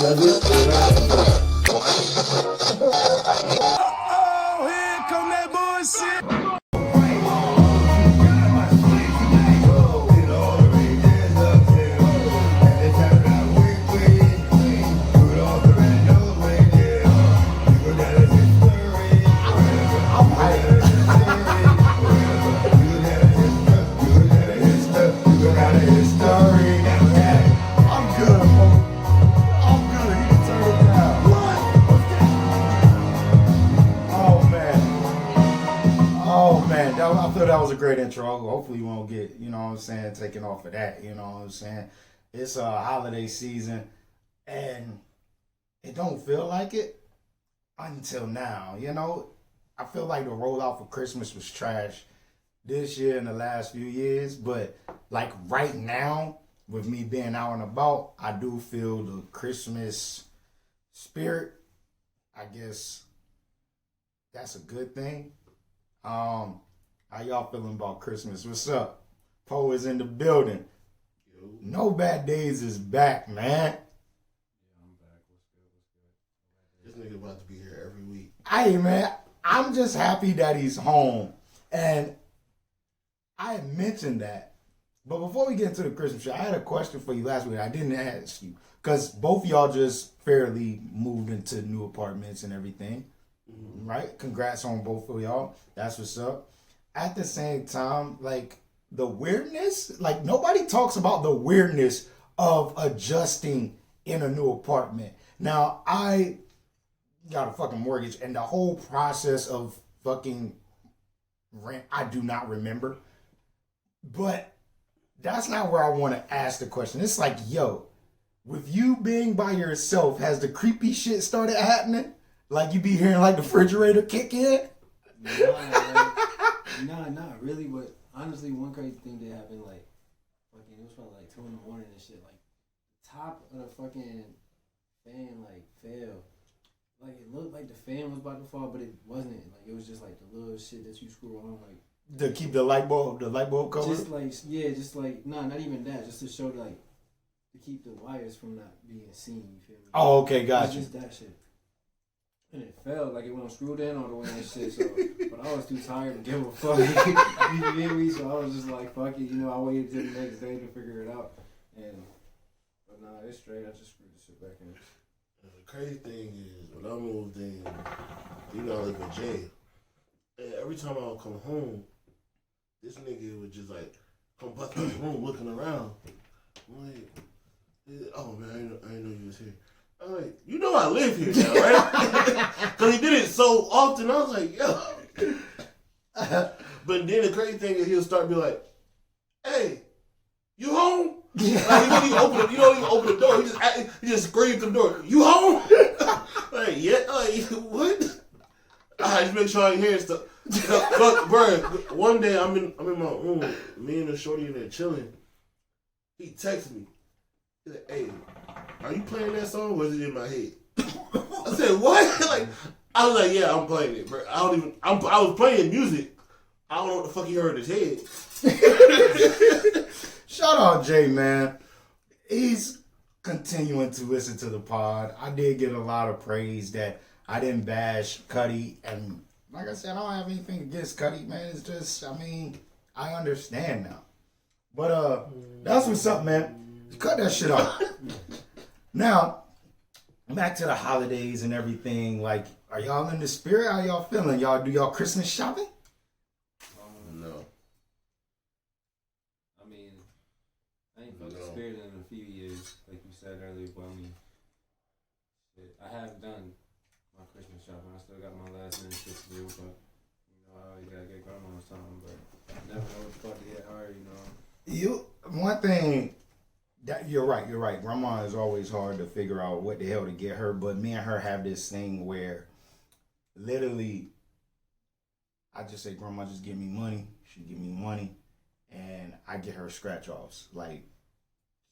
Does it? Oh, here come that bullshit. I feel that was a great intro. Hopefully you won't get, you know what I'm saying, taken off of that, you know what I'm saying. It's a holiday season and it don't feel like it until now, you know. I feel like the rollout for Christmas was trash this year and the last few years, but like right now, with me being out and about, I do feel the Christmas spirit. I guess that's a good thing. How y'all feeling about Christmas? What's up? Poe is in the building. Yo. No Bad Days is back, man. Yeah, I'm back. What's good? This nigga about to be here every week. Hey, man, I'm just happy that he's home. And I had mentioned that. But before we get into the Christmas show, I had a question for you last week. I didn't ask you. Because both of y'all just fairly moved into new apartments and everything. Mm-hmm. Right? Congrats on both of y'all. That's what's up. At the same time, like, the weirdness, like, nobody talks about the weirdness of adjusting in a new apartment. Now, I got a fucking mortgage, and the whole process of fucking rent, I do not remember. But that's not where I want to ask the question. It's like, yo, with you being by yourself, has the creepy shit started happening? Like, you be hearing, like, the refrigerator kick in? Nah, not really, but honestly, one crazy thing that happened, like, fucking, it was probably like 2 in the morning and shit. Like, the top of the fucking fan, like, fell. Like, it looked like the fan was about to fall, but it wasn't. Like, it was just like the little shit that you screw on, like. To keep the light bulb covered? Just like, nah, not even that. Just to show, like, to keep the wires from not being seen, you feel me? Oh, okay, gotcha. Just that shit. And it fell, like it wasn't screwed in all the way and shit, so, but I was too tired to give a fuck, you feel me? So I was just like, fuck it, you know, I waited till the next day to figure it out, but nah, it's straight, I just screwed the shit back in. The crazy thing is, when I moved in, you know, I live in jail, and every time I would come home, this nigga would just, like, come bust in the room looking around. I'm like, oh man, I didn't know you was here. I'm like, you know I live here now, right? Because he did it so often. I was like, yo. But then the crazy thing is he'll start be like, hey, you home? Like, you don't even open the door. He just screams to the door, you home? Like, yeah, like, what? I just make sure I hear stuff. But, bro, one day I'm in my room, me and the shorty in there chilling. He texted me. He's like, hey, are you playing that song or was it in my head? I said, what? Like, I was like, yeah, I'm playing it, bro. I was playing music. I don't know what the fuck he heard in his head. Shout out Jay, man. He's continuing to listen to the pod. I did get a lot of praise that I didn't bash Cuddy. And like I said, I don't have anything against Cuddy, man. It's just, I mean, I understand now. But that's what's up, man. Cut that shit off. Now, back to the holidays and everything. Like, are y'all in the spirit? How y'all feeling? Do y'all Christmas shopping? No. I mean, I ain't felt the spirit in a few years, like you said earlier, but I mean, shit, I have done my Christmas shopping. I still got my last minute shit to do, but, you know, I always gotta get grandma or something, but I never know what's about to hit hard, you know. One thing... You're right. Grandma is always hard to figure out what the hell to get her, but me and her have this thing where literally I just say, Grandma, just give me money. She give me money and I get her scratch offs. Like,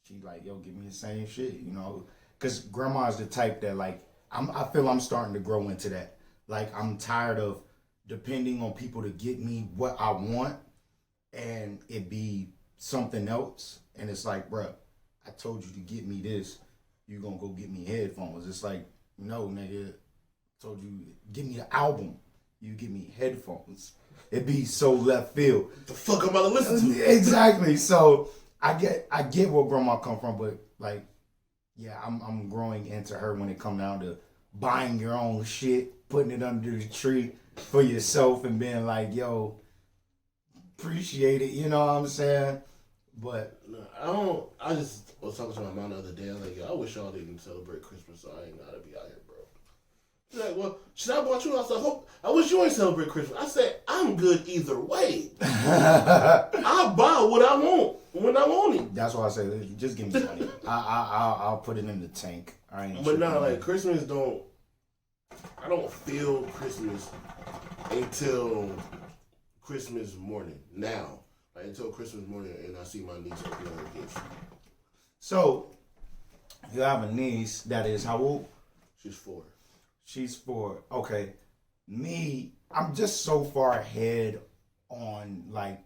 she like, yo, give me the same shit, you know? Because Grandma is the type that, like, I feel I'm starting to grow into that. Like, I'm tired of depending on people to get me what I want and it be something else. And it's like, bruh, I told you to get me this. you gonna go get me headphones. It's like, no, nigga, told you, give me the album. You give me headphones. It'd be so left field. What the fuck I'm about to listen to? Exactly. So I get where grandma come from, but like, yeah, I'm growing into her when it come down to buying your own shit, putting it under the tree for yourself, and being like, yo, appreciate it. You know what I'm saying? But no, I just was talking to my mom the other day. I was like, yo, I wish y'all didn't celebrate Christmas, so I ain't gotta be out here, bro. She's like, well, should I bought you? I said, I wish you ain't celebrate Christmas. I said, I'm good either way. I'll buy what I want when I want it. That's why I say, just give me money. I'll put it in the tank. I ain't. But no, like Christmas I don't feel Christmas until Christmas morning. Now, like until Christmas morning, and I see my niece open her gifts. So, you have a niece that is how old? She's 4. She's 4. Okay. Me, I'm just so far ahead on like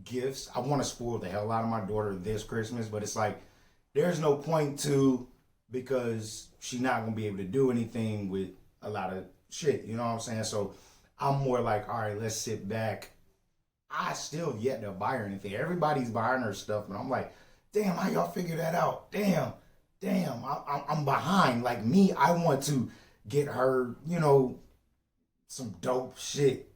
gifts. I want to spoil the hell out of my daughter this Christmas, but it's like there's no point to, because she's not gonna be able to do anything with a lot of shit. You know what I'm saying? So I'm more like, all right, let's sit back. I still yet to buy her anything. Everybody's buying her stuff, and I'm like, damn, how y'all figure that out? Damn, I'm behind. Like me, I want to get her, you know, some dope shit.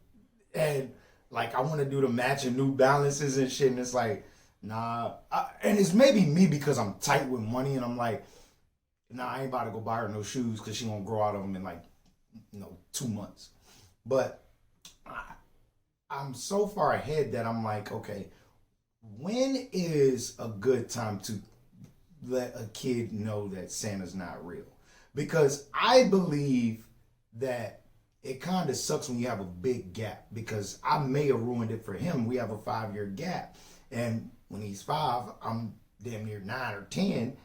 And like, I want to do the matching New Balances and shit. And it's like, nah. And it's maybe me because I'm tight with money. And I'm like, nah, I ain't about to go buy her no shoes because she gonna grow out of them in like, 2 months. But I'm so far ahead that I'm like, okay, when is a good time to let a kid know that Santa's not real? Because I believe that it kind of sucks when you have a big gap, because I may have ruined it for him. We have a 5-year gap, and when he's 5, I'm damn near 9 or 10,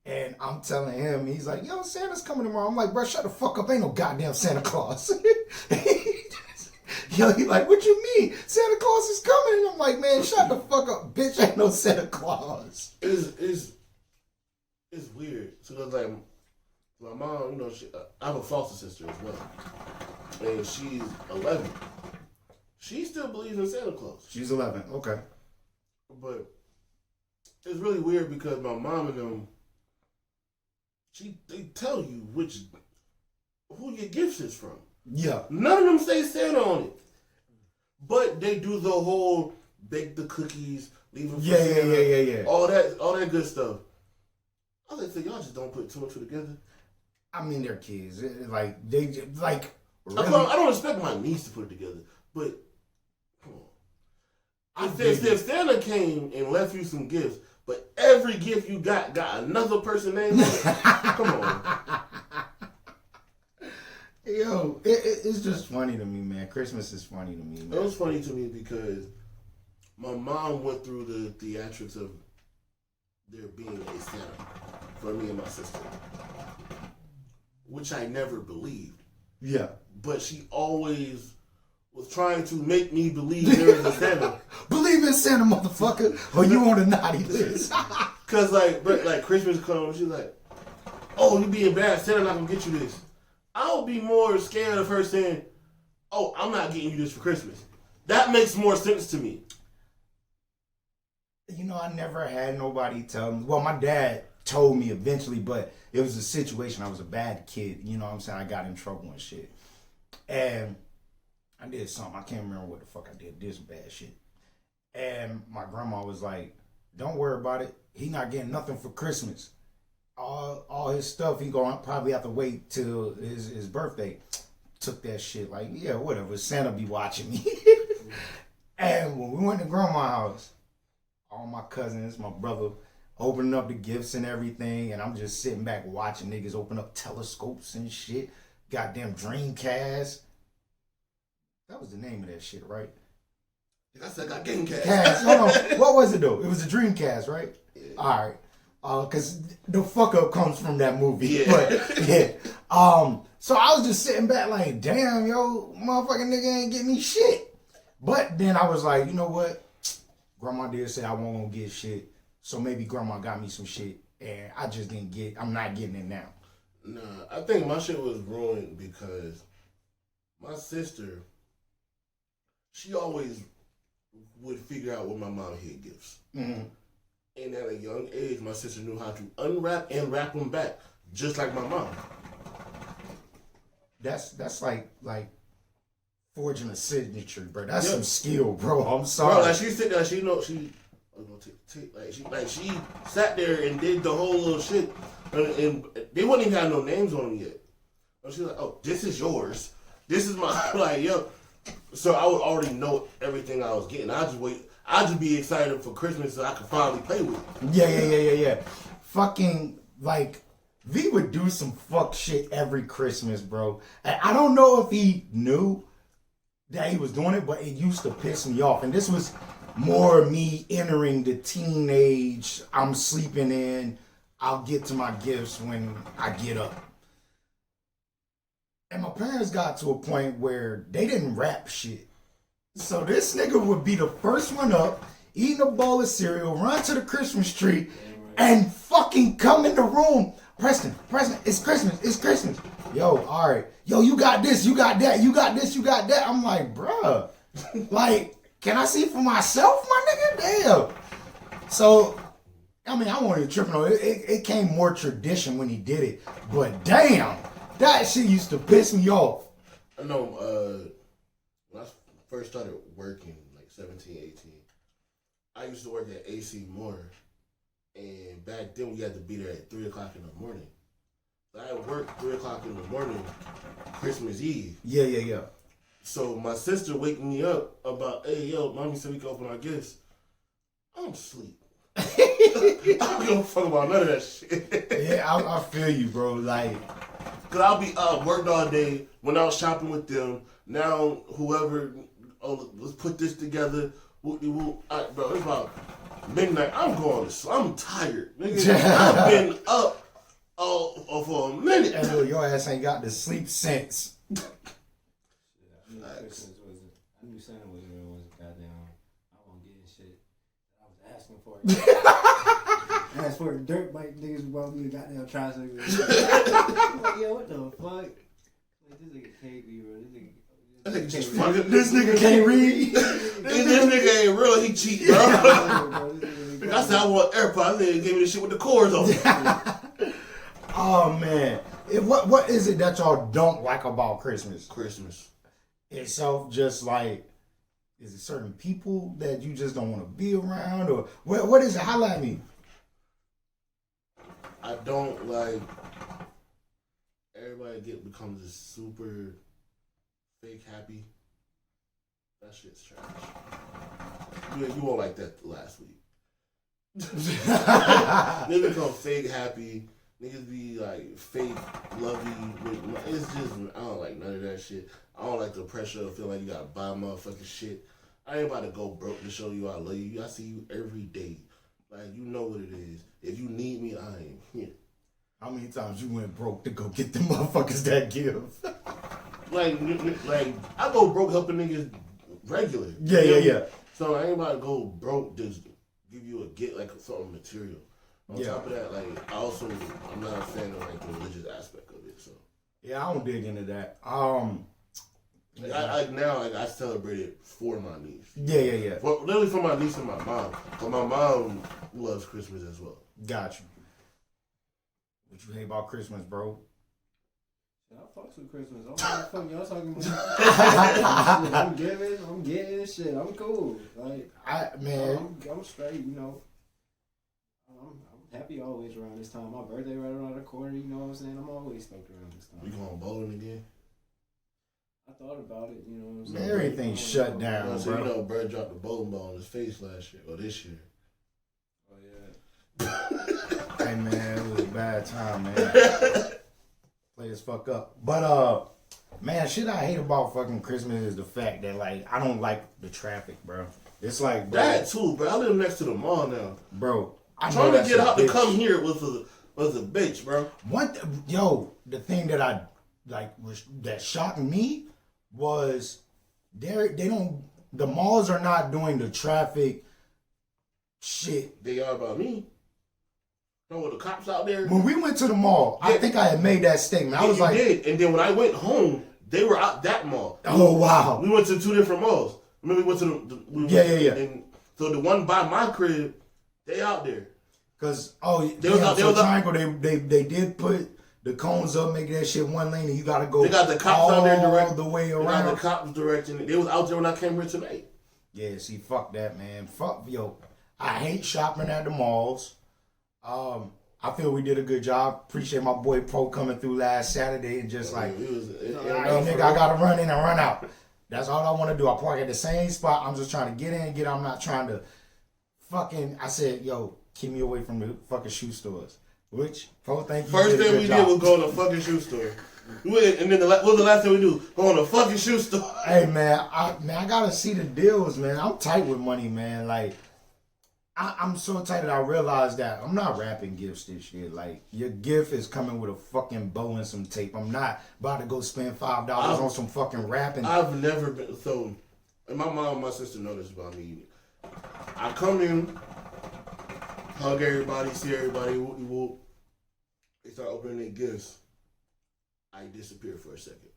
and I'm telling him, he's like, yo, Santa's coming tomorrow. I'm like, bro, shut the fuck up, ain't no goddamn Santa Claus. Yo, he like, what you mean? Santa Claus is coming. And I'm like, man, shut the fuck up, bitch, ain't no Santa Claus. It's weird. So like, my mom, you know, I have a foster sister as well, and she's 11. She still believes in Santa Claus. She's 11, okay. But it's really weird because my mom and them, they tell you who your gifts is from. Yeah. None of them say Santa on it, but they do the whole bake the cookies, leave them for Santa, yeah. all that good stuff. I was like, so y'all just don't put 2 and 2 together. I mean, they're kids. Like, they just, like, really? I don't expect my niece to put it together, but come on. If Santa came and left you some gifts, but every gift you got another person name on it, come on. Yo, it's just funny to me, man. Christmas is funny to me, man. It was funny to me because my mom went through the theatrics of there being a Santa for me and my sister, which I never believed. Yeah. But she always was trying to make me believe there is a Santa. Believe in Santa, motherfucker, or you on a naughty list. Cause like Christmas comes, she's like, "Oh, you being bad, Santa not gonna get you this." I'll be more scared of her saying, "Oh, I'm not getting you this for Christmas." That makes more sense to me. You know, I never had nobody tell me. Well, my dad told me eventually, but it was a situation. I was a bad kid. You know what I'm saying? I got in trouble and shit. And I did something. I can't remember what the fuck I did. Did some bad shit. And my grandma was like, don't worry about it. He not getting nothing for Christmas. All his stuff, he gonna probably have to wait till his birthday. Took that shit like, yeah, whatever. Santa be watching me. And when we went to grandma's house, all my cousins, my brother, opening up the gifts and everything, and I'm just sitting back watching niggas open up telescopes and shit. Goddamn Dreamcast. That was the name of that shit, right? I said I got Gamecast. Cast. No. What was it though? It was a Dreamcast, right? Yeah. All right. Cause the fuck up comes from that movie. Yeah. But yeah. So I was just sitting back like, damn, yo, motherfucking nigga ain't getting me shit. But then I was like, you know what? Grandma did say I won't get shit. So maybe grandma got me some shit and I just didn't get. I'm not getting it now. Nah, I think my shit was ruined because my sister, she always would figure out when my mom hid gifts. Mm-hmm. And at a young age, my sister knew how to unwrap and wrap them back, just like my mom. That's like forging a signature, bro. That's some skill, bro. I'm sorry. Bro, like she sit there, she sat there and did the whole little shit, and they wouldn't even have no names on them yet. And she was like, "Oh, this is yours. This is my like yo." So I would already know everything I was getting. I just wait. I just be excited for Christmas so I can finally play with it. Yeah. Fucking like V would do some fuck shit every Christmas, bro. And I don't know if he knew that he was doing it, but it used to piss me off. And this was more me entering the teenage, I'm sleeping in, I'll get to my gifts when I get up. And my parents got to a point where they didn't wrap shit. So this nigga would be the first one up, eating a bowl of cereal, run to the Christmas tree, and fucking come in the room. Preston, it's Christmas. Yo, all right. Yo, you got this, you got that, you got this, you got that. I'm like, bruh, like, can I see for myself, my nigga? Damn. So, I mean, I wasn't tripping on it. It came more tradition when he did it. But damn, that shit used to piss me off. I know, when I first started working, like 17, 18, I used to work at AC Moore. And back then we had to be there at 3 o'clock in the morning. So I worked 3 o'clock in the morning, Christmas Eve. Yeah. So my sister waking me up about, hey, yo, mommy said we can open our gifts. I'm asleep. I don't give a fuck about none of that shit. Yeah, I feel you, bro. Like, Cause I'll be worked all day, went out shopping with them. Now whoever, oh, let's put this together. Bro, it's about midnight. I'm tired. Nigga, I've been up for a minute. and look, your ass ain't got the sleep sense. I knew Santa wasn't real. Was goddamn. I won't get his shit. I was asking for it. Asked for a dirt bike. Niggas brought me a goddamn tricycle. I'm like, yo, what the fuck? Like, this nigga can't be real. This nigga can't read. This nigga ain't real. He cheat, bro. I said I want AirPods. This nigga gave me the shit with the cords on. Oh man, what is it that y'all don't like about Christmas? Christmas Itself, just like, is it certain people that you just don't want to be around, or what is it? Highlight me. I don't like everybody becomes this super fake happy. That shit's trash. You won't like that last week. Niggas become fake happy. Niggas be like fake lovey. It's just, I don't like none of that shit. I don't like the pressure of feeling like you gotta buy motherfucking shit. I ain't about to go broke to show you I love you. I see you every day. Like, you know what it is. If you need me, I am here. How many times you went broke to go get the motherfuckers that give? like I go broke helping niggas regular. Yeah. So I ain't about to go broke just give you like something material. On top of that, like I'm not a fan of like the religious aspect of it. So yeah, I don't dig into that. I celebrate it for my niece. Yeah. Literally for my niece and my mom. But my mom loves Christmas as well. Got you. What you hate about Christmas, bro? I fucks with Christmas. I don't know what the fuck y'all talking about. I'm getting shit. I'm cool. Like, I'm straight, you know. I'm happy always around this time. My birthday right around the corner, you know what I'm saying? I'm always stoked around this time. We going bowling again? I thought about it, you know what I'm Man, saying? everything's shut down, so bro. you know, Bird dropped the bowling ball on his face last year, or this year. Oh, yeah. Hey, man, it was a bad time, man. Play as fuck up. But, man, shit I hate about fucking Christmas is the fact that, like, I don't like the traffic, bro. It's like, bro. That too, bro. I live next to the mall now. Bro. I'm trying to get out to come here was a bitch, bro. The thing that I, like, that shocked me was the malls are not doing the traffic shit. They are about me. No, with the cops out there. When we went to the mall, I think I had made that statement. I was you like, did. And then when I went home, they were out that mall. oh wow. We went to 2 different malls. Remember we went to Yeah. And so the one by my crib, they out there. Cause they was Triangle, they did put the cones up, making that shit one lane, and you gotta go. They got the cops out there all the way around. They got the cops directing. They was out there when I came here tonight. Yeah, see, fuck that, man. I hate shopping at the malls. I feel we did a good job. Appreciate my boy Pro coming through last Saturday and just like, nigga, I gotta run in and run out. That's all I want to do. I park at the same spot. I'm just trying to get in and get out. I'm not trying to I said, yo, keep me away from the fucking shoe stores. Which, Pro, thank you. First thing we did was go to a fucking shoe store. And then what was the last thing we do? Go on a fucking shoe store. Hey, man, I gotta see the deals, man. I'm tight with money, man. Like, I'm so tight that I realized that I'm not wrapping gifts this year. Like, your gift is coming with a fucking bow and some tape. I'm not about to go spend $5 on some fucking wrapping. I've never been so. And my mom and my sister know this about me. I come in, hug everybody, see everybody, whoop. They start opening their gifts. I disappear for a second.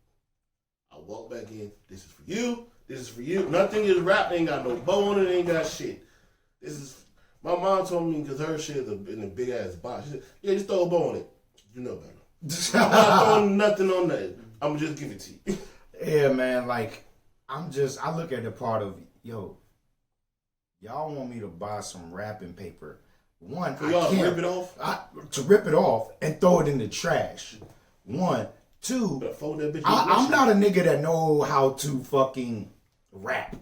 I walk back in. This is for you. This is for you. Nothing is wrapped. Ain't got no bow on it. Ain't got shit. This is. My mom told me because her shit is in a big ass box. She said, "Yeah, just throw a bow on it. You know better." I'm not throwing nothing on that. I'm just give it to you. Yeah, man. Like, I look at the part of, yo, y'all want me to buy some wrapping paper. One, so y'all rip it off? To rip it off and throw it in the trash. One. Two, fold that bitch I'm not a nigga that know how to fucking rap.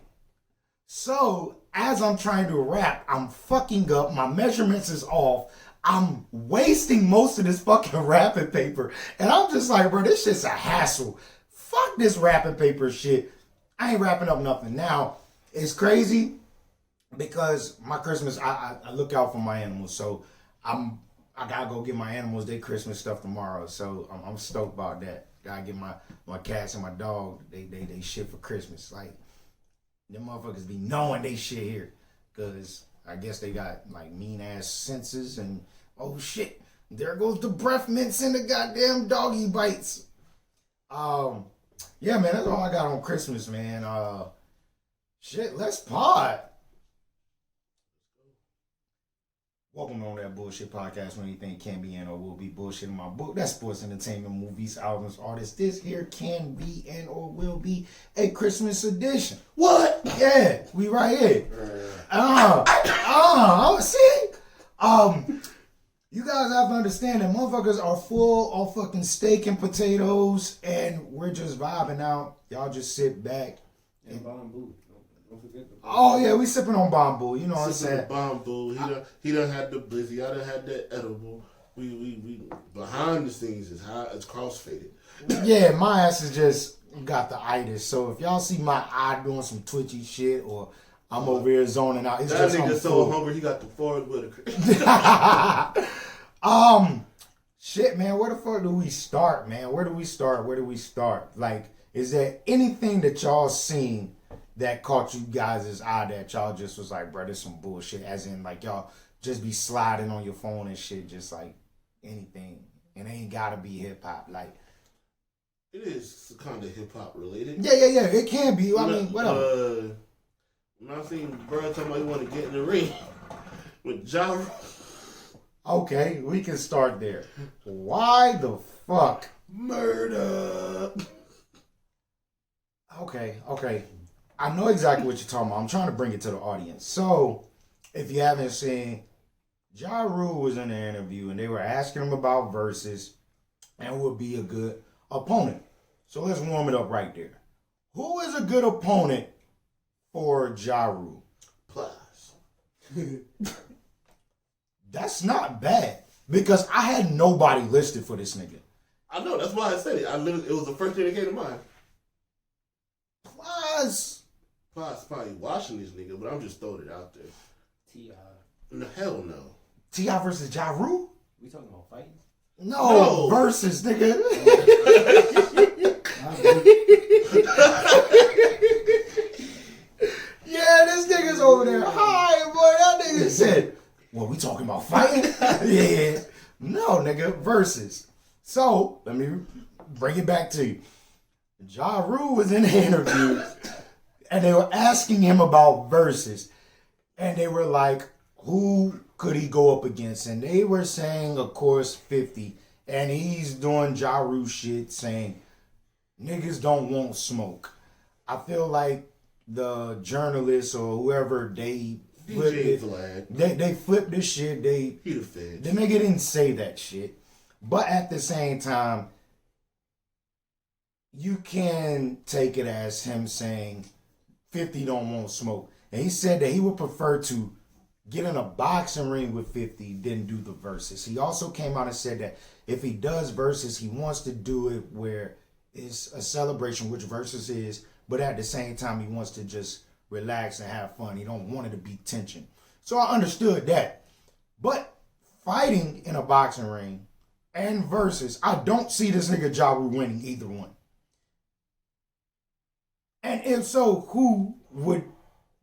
So, as I'm trying to rap, I'm fucking up. My measurements is off. I'm wasting most of this fucking wrapping paper. And I'm just like, bro, this shit's a hassle. Fuck this wrapping paper shit. I ain't wrapping up nothing. Now, it's crazy because my Christmas, I look out for my animals. So, I gotta go get my animals their Christmas stuff tomorrow. So, I'm stoked about that. Gotta get my cats and my dog, they shit for Christmas. Like, them motherfuckers be knowing they shit here. Because I guess they got, like, mean-ass senses and, oh, shit, there goes the breath mints and the goddamn doggy bites. Yeah, man, that's all I got on Christmas, man. Shit, let's pod. Welcome on That Bullshit Podcast, when anything can be and or will be bullshit in my book. That's sports, entertainment, movies, albums, artists. This here can be and or will be a Christmas edition. What? Yeah, we right here. See? You guys have to understand that motherfuckers are full of fucking steak and potatoes, and we're just vibing out. Y'all just sit back. And bamboo. Don't forget the Oh yeah, we sipping on bamboo. You know what I'm saying? Bamboo. He done had the blizzy. I done had that edible. We behind the scenes is how it's crossfaded. Yeah, my ass is just got the itis. So if y'all see my eye doing some twitchy shit or I'm over here zoning out, it's that just nigga so hungry he got the forward with a shit, man. Where the fuck do we start, man? Where do we start? Like, is there anything that y'all seen that caught you guys' eye that y'all just was like, bro, this some bullshit? As in, like, y'all just be sliding on your phone and shit, just like anything. And it ain't gotta be hip hop. Like, it is kind of hip hop related. Yeah. It can be. I mean, whatever. When I seen bro talking about he want to get in the ring with Ja. Okay, we can start there. Why the fuck? Murder. Okay. I know exactly what you're talking about. I'm trying to bring it to the audience. So, if you haven't seen, Ja Rule was in the interview and they were asking him about verses and who would be a good opponent. So let's warm it up right there. Who is a good opponent for Ja Rule? Plus. That's not bad because I had nobody listed for this nigga. I know, that's why I said it. It was the first thing that came to mind. Plus probably watching this nigga, but I'm just throwing it out there. T.I. No, hell no. T.I. versus Ja Rule? We talking about fighting? No. Versus, nigga. Yeah, this nigga's over there. Hi, boy. That nigga said, well, we talking about fighting? Yeah. go, nigga. Versus. So, let me bring it back to you. Ja Rule was in the interview, and they were asking him about verses. And they were like, who could he go up against? And they were saying, of course, 50. And he's doing Ja Rule shit, saying, niggas don't want smoke. I feel like the journalists or whoever, they flipped it. They flipped this shit. The nigga didn't say that shit. But at the same time, you can take it as him saying 50 don't want smoke. And he said that he would prefer to get in a boxing ring with 50 than do the verses. He also came out and said that if he does verses, he wants to do it where it's a celebration, which verses is, but at the same time, he wants to just relax and have fun. He don't want it to be tension. So I understood that. But fighting in a boxing ring and versus, I don't see this nigga Ja Rule winning either one. And if so, who would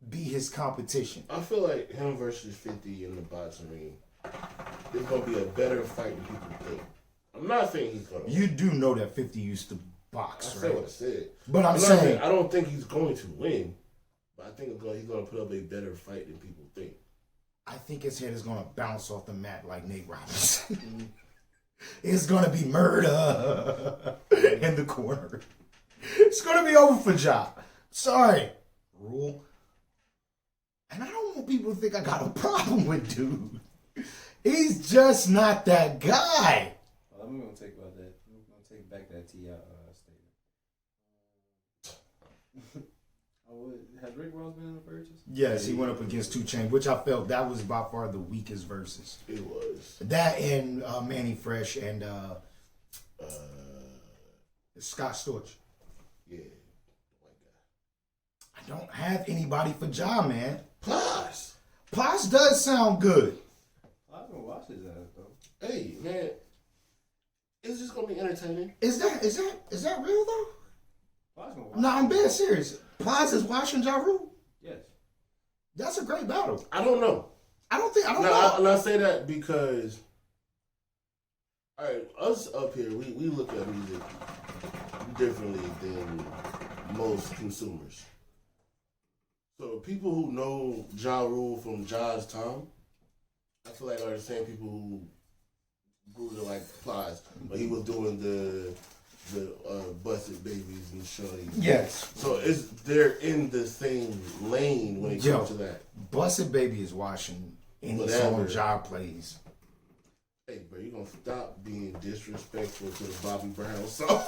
be his competition? I feel like him versus 50 in the boxing ring is going to be a better fight than people think. I'm not saying he's going to win. You do know that 50 used to box, I right? said what I said. But I'm saying, I don't think he's going to win, but I think he's going to put up a better fight than people think. I think his head is going to bounce off the mat like Nate Robinson. It's going to be murder in the corner. It's going to be over for Ja. Sorry, Rule. And I don't want people to think I got a problem with dude. He's just not that guy. Well, I'm going to take about that. I'm going to take back that T.I. statement. Has Rick Ross been in the purchase? Yes, he went up against 2 Chainz, which I felt that was by far the weakest verses. It was. That and Manny Fresh and Scott Storch. Yeah. I don't have anybody for Ja, man. Plus does sound good. I haven't watched his ass though. Hey, man. It's just gonna be entertaining. Is that real though? Plies gonna watch. No, I'm being serious. Plies is watching Ja Rule. Yes. That's a great battle. I don't know. I don't know. And I say that because, all right, us up here, we look at music differently than most consumers. So people who know Ja Rule from Ja's time, I feel like are the same people who grew to like Plies, but he was doing the busted babies and shorties. Yes. So they're in the same lane when it comes to that. Busted Baby is watching any Whatever. song Ja plays. Hey, bro, you gonna stop being disrespectful to the Bobby Brown song?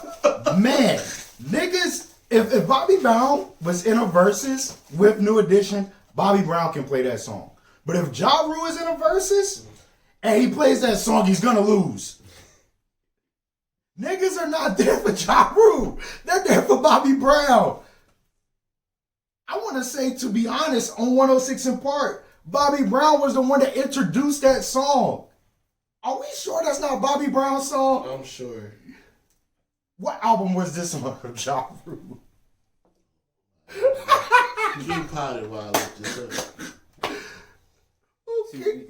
Man, niggas, if Bobby Brown was in a versus with New Edition, Bobby Brown can play that song. But if Ja Rule is in a versus and he plays that song, he's gonna lose. Niggas are not there for Ja Rule. They're there for Bobby Brown. I want to say, to be honest, on 106 in Park, Bobby Brown was the one that introduced that song. Are we sure that's not Bobby Brown's song? I'm sure. What album was this on of Ja Rule? Keep potted while I look this up. Okay.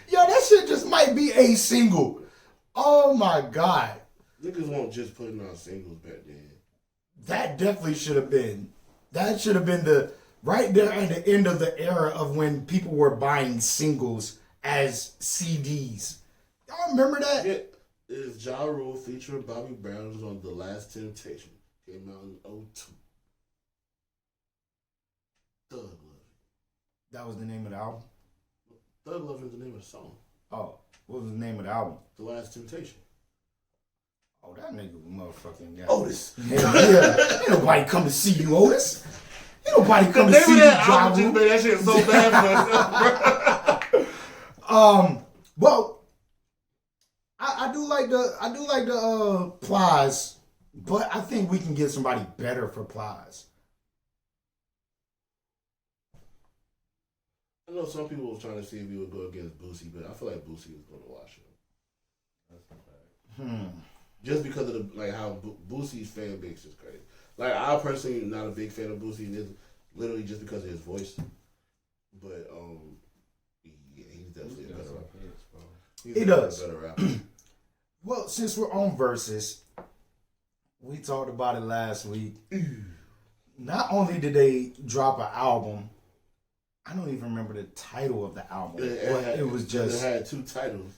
Yo, that shit just might be a single. Oh my God. Niggas won't just putting out singles back then. That definitely should have been. That should have been the right there at the end of the era of when people were buying singles as CDs. Y'all remember that? Yeah. Is Ja Rule featuring Bobby Brown was on The Last Temptation. Came out in 2002. Thug Love. That was the name of the album? Thug Love is the name of the song. Oh, what was the name of the album? The Last Temptation. Oh, that nigga was motherfucking guy. Otis. Hell yeah. Ain't nobody come to see you, Otis. Ain't nobody come to The name see of you, that Ja album Rule. just made that shit so bad for us, bro. Well, I do like the Plies, but I think we can get somebody better for Plies. I know some people were trying to see if he would go against Boosie, but I feel like Boosie was going to watch him. That's a fact. Just because of the how Boosie's fan base is crazy. Like, I personally am not a big fan of Boosie, and it's literally just because of his voice. But yeah, he's definitely a better rapper. He does. A better rapper. Well, since we're on verses, we talked about it last week. Not only did they drop an album, I don't even remember the title of the album. It was just... It had 2 titles.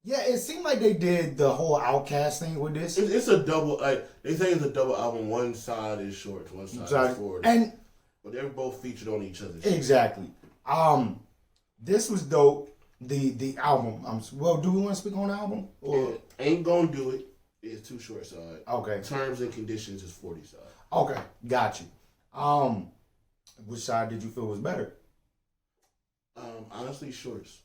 Yeah, it seemed like they did the whole Outkast thing with this. It's a double, like, they say it's a double album. One side is short, one side is forward. But they're both featured on each other. Exactly. This was dope. The album. Well, do we want to speak on the album? Or? Ain't Gonna Do It is 2 short side. Okay. Terms and Conditions is 40 side. Okay, got you. Which side did you feel was better? Honestly, Shorts.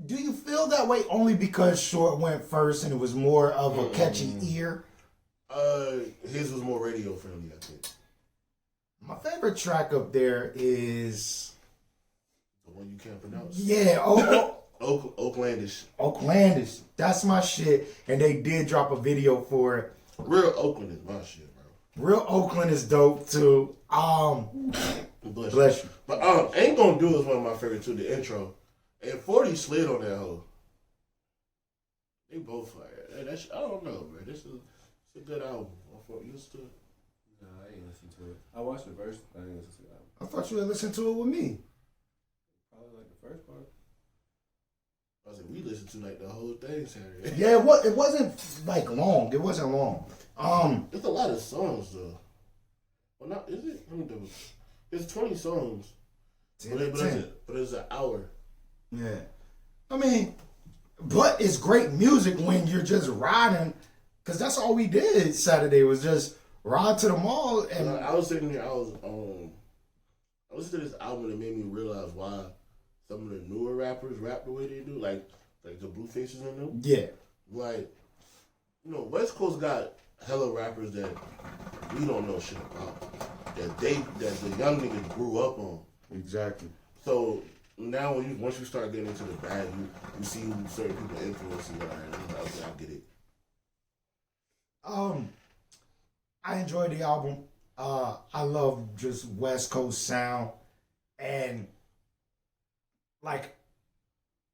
Do you feel that way only because Short went first and it was more of a catchy ear? His was more radio friendly, I think. My favorite track up there is the one you can't pronounce. Yeah, Oaklandish. Oaklandish. That's my shit. And they did drop a video for it. Real Oakland is my shit, bro. Real Oakland is dope too. Bless you. But Ain't Gonna Do is one of my favorites too, the intro. And 40 slid on that hoe. They both fire. I don't know, man. It's a good album. You listen to it? No, I ain't listen to it. I watched the verse, but I didn't listen to the album. I thought you had listened to it with me. Probably like the first part. I was like, we listened to like the whole thing Saturday. Yeah, it wasn't like long. It wasn't long. There's a lot of songs though. Well, not is it? Let me double. It's 20 songs. 10 but it's an hour. Yeah. I mean, but it's great music when you're just riding, because that's all we did Saturday was just ride to the mall. And I was sitting there, I listened to this album and it made me realize why some of the newer rappers rap the way they do, like the Bluefaces in them. Yeah. Like, West Coast got hella rappers that we don't know shit about. That the young niggas grew up on. Exactly. So now once you start getting into the bag, you see who certain people influence and I get it. I enjoyed the album. I love just West Coast sound, and like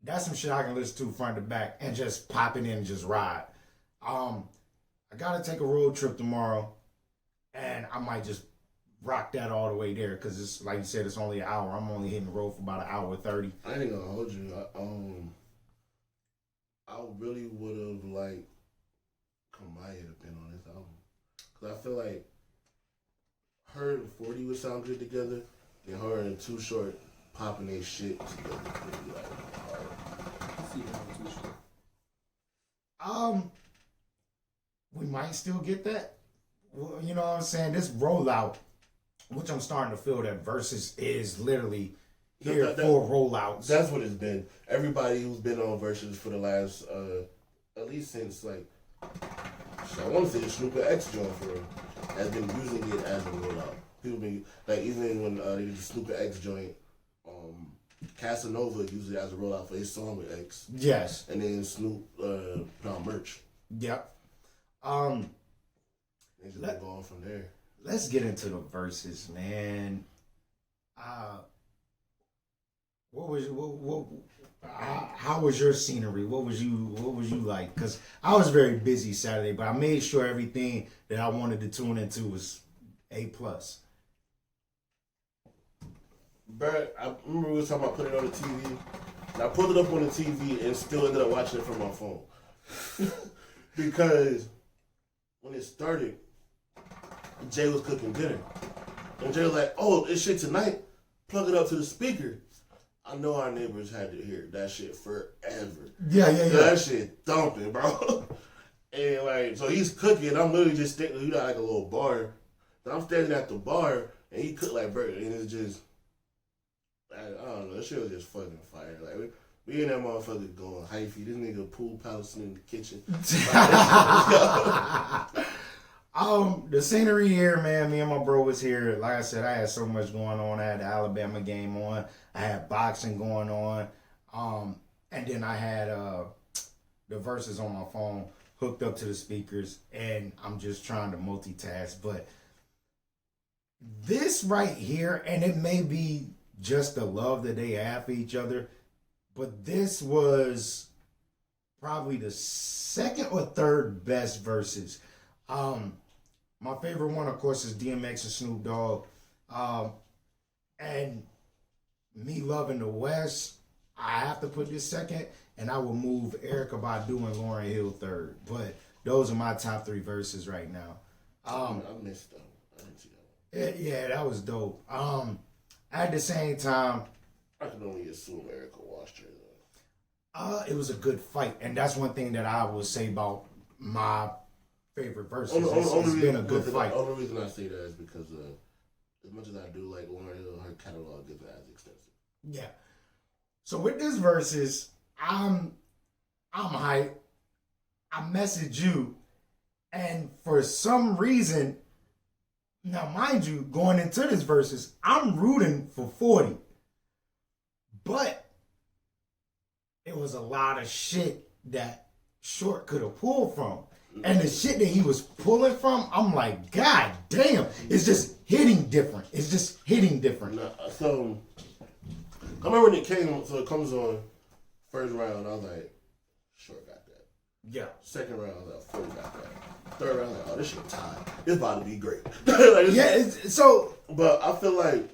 that's some shit I can listen to front to back and just pop it in and just ride. I gotta take a road trip tomorrow, and I might just rock that all the way there because it's like you said, it's only an hour. I'm only hitting the road for about an hour 30. I ain't gonna hold you. I really would have liked Kamaya to been on this album because I feel like her and 40 would sound good together. Then her and Too Short popping their shit together would be like hard. See her on Too Short. We might still get that. Well, you know what I'm saying? This rollout, which I'm starting to feel that Versus is literally here for rollouts. That's what it's been. Everybody who's been on Versus for the last, at least since like, I want to say the Snoop X joint for real, has been using it as a rollout. People been like even when they did the Snoop X joint, Casanova used it as a rollout for his song with X. Yes. And then Snoop put out merch. Yep. They just been going from there. Let's get into the verses, man. How was your scenery? What was you like? Because I was very busy Saturday, but I made sure everything that I wanted to tune into was A+. Bro, I remember we was talking about putting it on the TV. And I pulled it up on the TV and still ended up watching it from my phone. Because when it started, Jay was cooking dinner. And Jay was like, oh, this shit tonight, plug it up to the speaker. I know our neighbors had to hear that shit forever. Yeah. That shit thumping, bro. And like, so he's cooking. I'm literally just standing, you got like a little bar. But I'm standing at the bar and he cooked like burger. And it's just, I don't know, that shit was just fucking fire. Like, we in that motherfucker going hyphy. This nigga pool pouncing in the kitchen. The scenery here, man, me and my bro was here. Like I said, I had so much going on. I had the Alabama game on. I had boxing going on. And then I had the verses on my phone hooked up to the speakers. And I'm just trying to multitask. But this right here, and it may be just the love that they have for each other, but this was probably the second or third best verses. My favorite one, of course, is DMX and Snoop Dogg. And me loving the West, I have to put this second, and I will move Erykah Badu and Lauryn Hill third. But those are my top 3 verses right now. I missed that one. I didn't see that one. Yeah, that was dope. At the same time, I can only assume Erykah washed her though. it was a good fight, and that's one thing that I will say about my favorite verses. It's been a good fight. The only reason I say that is because as much as I do like Lauryn Hill, her catalog isn't as extensive. Yeah. So with this verses, I'm hyped. I message you, and for some reason, now mind you, going into this verses, I'm rooting for 40. But it was a lot of shit that Short could have pulled from. And the shit that he was pulling from, I'm like, God damn, it's just hitting different. It's just hitting different. So, I remember when it came, so it comes on first round, I was like, Short got that. Yeah. Second round, I was like, 40 got that. Third round, I was like, oh, this shit tied. It's about to be great. But I feel like,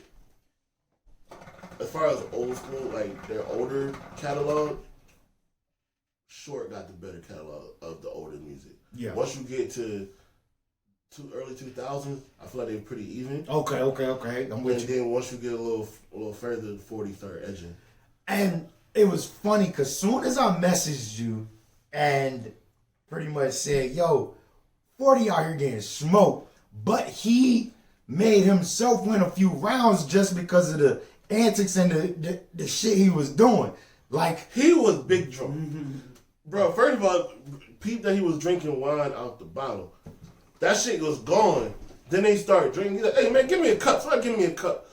as far as old school, like their older catalog, Short got the better catalog of the older music. Yeah. Once you get to early 2000s, I feel like they're pretty even. Okay. I'm with you. And then once you get a little further, 40 start edging. And it was funny because soon as I messaged you and pretty much said, yo, 40 out here getting smoked, but he made himself win a few rounds just because of the antics and the shit he was doing. Like, he was big drunk. Bro, first of all, peep that he was drinking wine out the bottle. That shit was gone. Then they started drinking. He's like, hey man, give me a cup. Somebody give me a cup.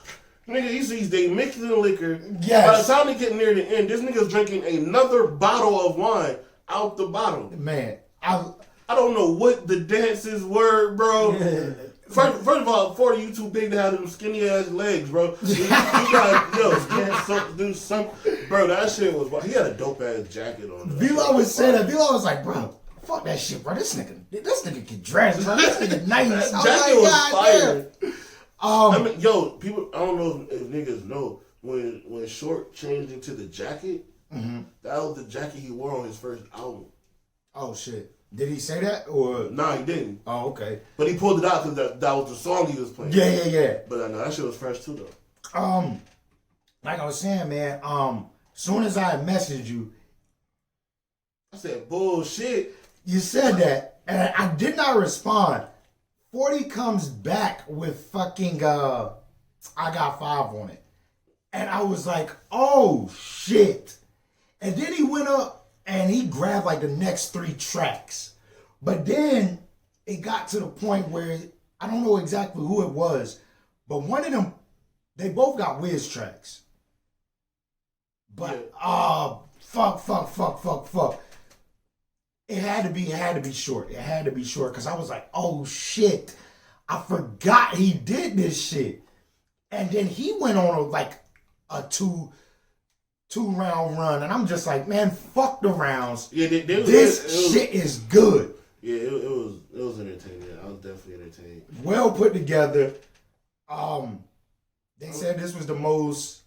Nigga, they mixing the liquor. Yes. By the time they get near the end, this nigga's drinking another bottle of wine out the bottle. Man, I don't know what the dances were, bro. First of all, 40, you too big to have them skinny ass legs, bro. You gotta, do something. Bro, that shit was, he had a dope ass jacket on. Velo would say that. Velo was like, bro, fuck that shit, bro. This nigga get dressed, bro. This nigga nice. That jacket was fire. I mean, yo, people, I don't know if niggas know, when Short changed into the jacket, that was the jacket he wore on his first album. Oh, shit. Did he say that? Or Nah, he didn't. Oh, okay. But he pulled it out because that was the song he was playing. Yeah. But no, that shit was fresh too, though. Like I was saying, man, soon as I messaged you, I said, bullshit. You said that, and I did not respond. 40 comes back with fucking, I Got 5 on it. And I was like, oh, shit. And then he went up and he grabbed like the next 3 tracks. But then it got to the point where, I don't know exactly who it was, but one of them, they both got Wiz tracks. But, fuck. It had to be Short. It had to be Short because I was like, oh shit, I forgot he did this shit. And then he went on like a two round run, and I'm just like, man, fuck the rounds. Yeah, this shit is good. Yeah, it was entertaining. I was definitely entertained. Well put together. They said this was the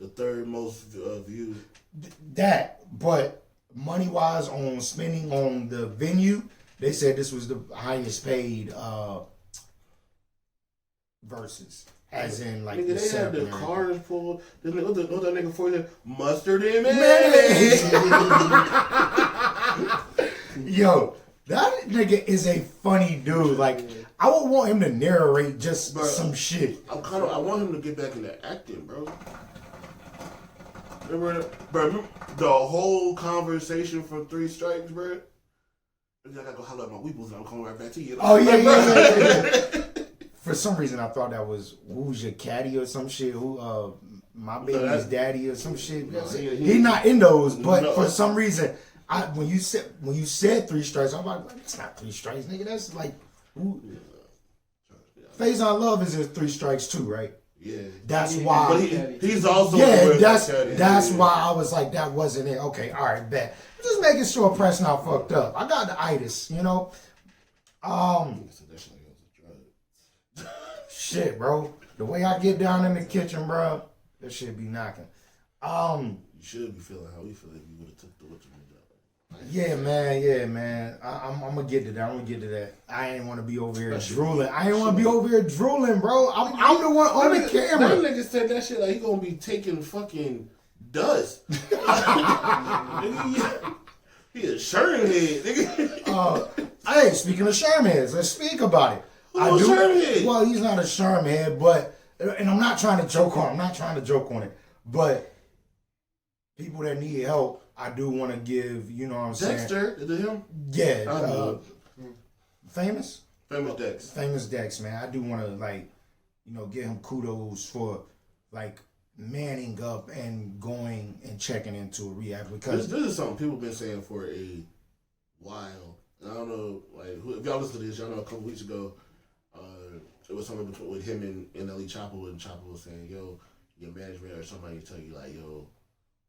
third most viewed. But money wise on spending on the venue, they said this was the highest paid verses. As in, like, nigga, they had the cars pulled. What that nigga for you? Mustard and mayonnaise. Yo, that nigga is a funny dude. Like, I would want him to narrate just some shit. I want him to get back into acting, bro. Remember the whole conversation for 3 Strikes, bro? I gotta go holler at my weebles and I'm coming right back to you. Oh, yeah. For some reason, I thought that was Who's Your Caddy or some shit. My Baby's Daddy or some shit. He's not in those, but for some reason, when you said 3 Strikes, I'm like, that's not 3 Strikes, nigga. That's like, Phase on Love is in 3 Strikes too, right? Yeah. That's why. But he's also that's why I was like, that wasn't it. Okay, all right, bet. Just making sure Press not fucked up. I got the itis, you know. Shit, bro. The way I get down in the kitchen, bro, that shit be knocking. You should be feeling how we feel if you would have took the what you would have. Yeah, man. I'm gonna get to that. I ain't want to be over here drooling. Bro. I'm the one on the camera. That nigga said that shit like he gonna be taking fucking dust. He a Sherman head, nigga. Hey, speaking of Sherman heads, let's speak about it. Sherman head? Well, he's not a Sherman head, but and I'm not trying to joke on it, but people that need help, I do want to give, you know what I'm saying? Dexter, is it him? Yeah. Famous Dex. Famous Dex, man. I do want to, like, you know, give him kudos for, like, manning up and going and checking into a rehab, because this is something people been saying for a while. And I don't know, like, if y'all listen to this, y'all know a couple weeks ago, it was something between with him and Ellie Chopper, and Chopper was saying, yo, your management or somebody tell you, like, yo,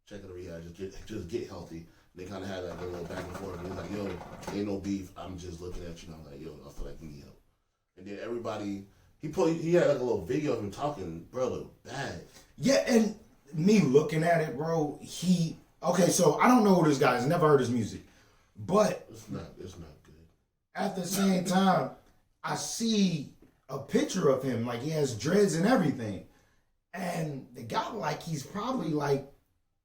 check out the rehab, just get healthy. And they kind of had like a little back and forth. And he's like, yo, ain't no beef. I'm just looking at you. And I'm like, yo, I feel like you need help. And then everybody, he had like a little video of him talking, bro, look bad. Yeah, and me looking at it, bro, okay, so I don't know who this guy is. Never heard his music. But it's not good. At the same time, I see a picture of him, like he has dreads and everything. And the guy, like, he's probably like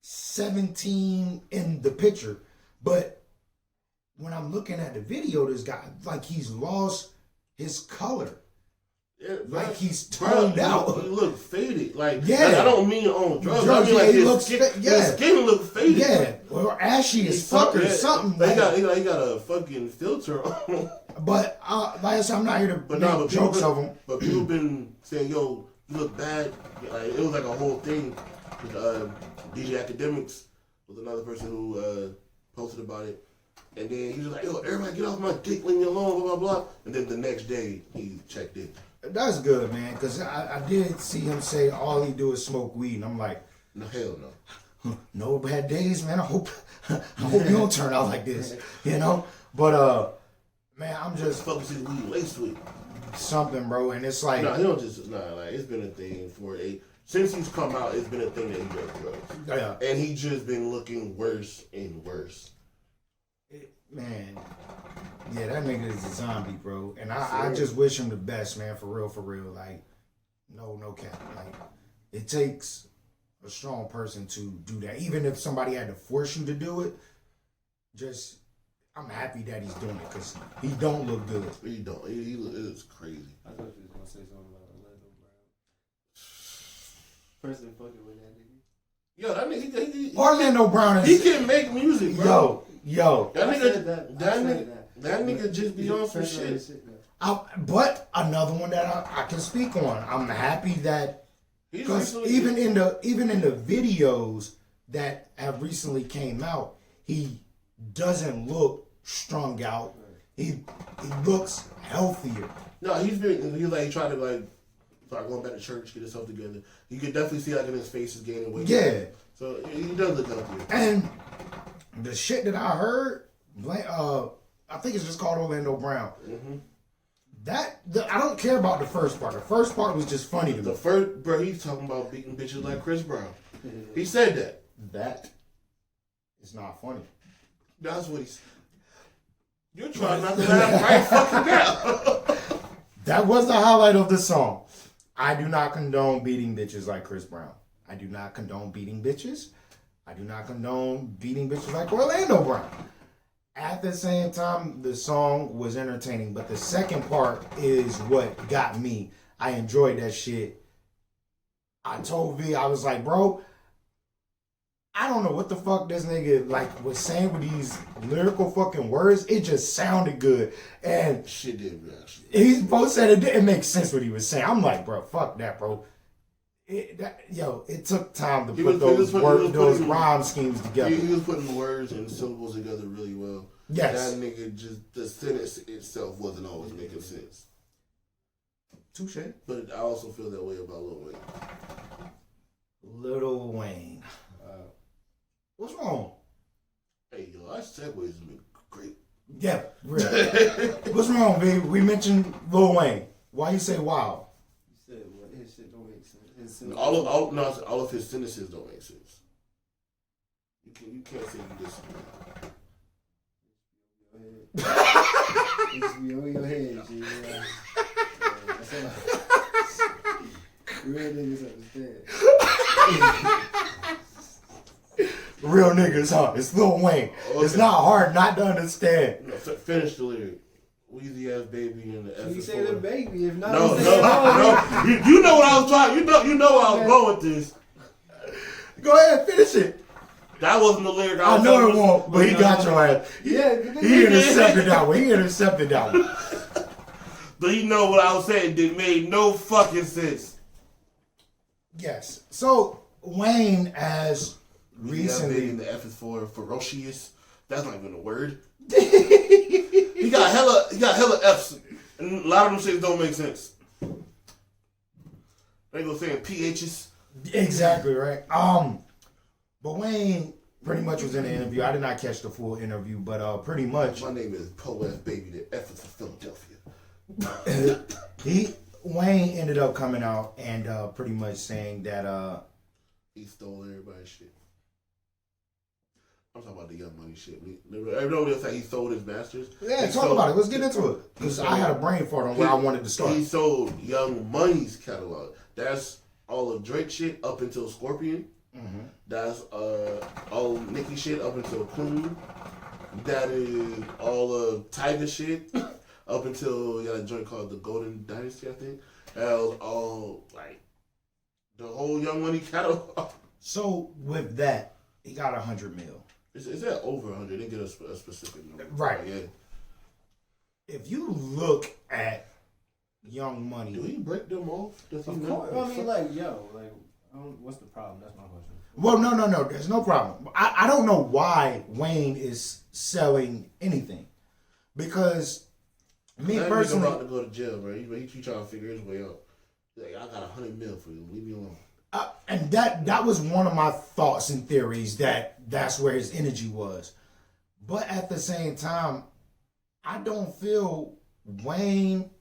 17 in the picture, but when I'm looking at the video, this guy, like, he's lost his color. Yeah, like he's toned out. He look faded. Like, yeah. Like, I don't mean on drugs. I mean like his skin look faded. Yeah, or ashy as fuck or something. He got a fucking filter on. But like I said, I'm not here to make jokes of him. But people been saying, yo, you look bad. Like, it was like a whole thing. DJ Academics was another person who posted about it. And then he was like, yo, everybody get off my dick, leave me alone, blah, blah, blah. And then the next day, he checked in. That's good, man, because I did see him say all he do is smoke weed. And I'm like, no, hell no. No bad days, man. I hope you don't turn out like this, you know? But, man, I'm just... Fuck with weed laced with something, bro, and it's like... No, he don't just... Nah, like, it's been a thing for since he's come out, it's been a thing that he does drugs. Yeah. And he just been looking worse and worse. Man, yeah, that nigga is a zombie, bro. And I just wish him the best, man, for real. Like, no cap. Like, it takes a strong person to do that. Even if somebody had to force you to do it, just, I'm happy that he's doing it, because he don't look good. He don't. He it's crazy. I thought you was going to say something about Orlando Brown. Person fucking with that nigga. Yo, that nigga, Orlando Brown is... He can make music, bro. Yo. That nigga just be on some shit. But another one that I can speak on. I'm happy that... Because even in the videos that have recently came out, he doesn't look strung out. He looks healthier. No, he tried to like start going back to church, get himself together. You could definitely see like in his face is gaining weight. Yeah. So he does look healthier. And the shit that I heard, I think it's just called Orlando Brown. Mm-hmm. I don't care about the first part. The first part was just funny to me. The first, bro, he's talking about beating bitches like Chris Brown. He said that. That is not funny. That's what he said. You're trying not to laugh right fucking now. That was the highlight of the song. I do not condone beating bitches like Chris Brown. I do not condone beating bitches. I do not condone beating bitches like Orlando Brown. At the same time, the song was entertaining, but the second part is what got me. I enjoyed that shit. I told V, I was like, bro, I don't know what the fuck this nigga like was saying with these lyrical fucking words. It just sounded good. And shit did, he both said it didn't make sense what he was saying. I'm like, bro, fuck that, bro. It took time to put those rhyme schemes together. He was putting words and syllables together really well. Yes. That nigga the sentence itself wasn't always making sense. Touche. But I also feel that way about Lil Wayne. Lil Wayne. What's wrong? Hey, yo, our segues have been great. Yeah, really. What's wrong, baby? We mentioned Lil Wayne. Why you say wow? You said what? His shit don't make sense. All of his sentences don't make sense. You can't say you disagree. It's be over your head, G. Yeah. That's all. Real niggas understand. Real niggas, huh? It's Lil Wayne. Okay. It's not hard not to understand. No, finish the lyric. Weezy ass baby in the F. You say the baby, if not, no. You know what I was trying. You know where I was going with this. Go ahead, finish it. That wasn't the lyric. I know it won't, but he got your ass. Yeah, he intercepted that one. But you know what I was saying? It made no fucking sense. Yes. So Wayne as recently, the F is for ferocious. That's not even a word. He got hella F's, and a lot of them shits don't make sense. They go saying PHs. Exactly right. But Wayne pretty much was in the interview. I did not catch the full interview, but pretty much. My name is Poe Baby. The F is for Philadelphia. Wayne ended up coming out and pretty much saying that he stole everybody's shit. I'm talking about the Young Money shit. Everybody else say he sold his masters. Yeah, talk about it. Let's get into it. Because I had a brain fart on where I wanted to start. He sold Young Money's catalog. That's all of Drake shit up until Scorpion. Mm-hmm. That's all of Nicki shit up until Queen. That is all of Tiger shit up until a joint called the Golden Dynasty, I think. That was all like the whole Young Money catalog. So with that, he got 100 mil. Is that over 100? They didn't get a specific number. Right. Yeah. If you look at Young Money, do he break them off? Does he know? I mean, what's the problem? That's my question. Well, no. There's no problem. I don't know why Wayne is selling anything. Because me personally, about to go to jail, bro. He trying to figure his way out. He's like, I got 100 mil for you. Leave me alone. And that was one of my thoughts and theories that's where his energy was. But at the same time, I don't feel Wayne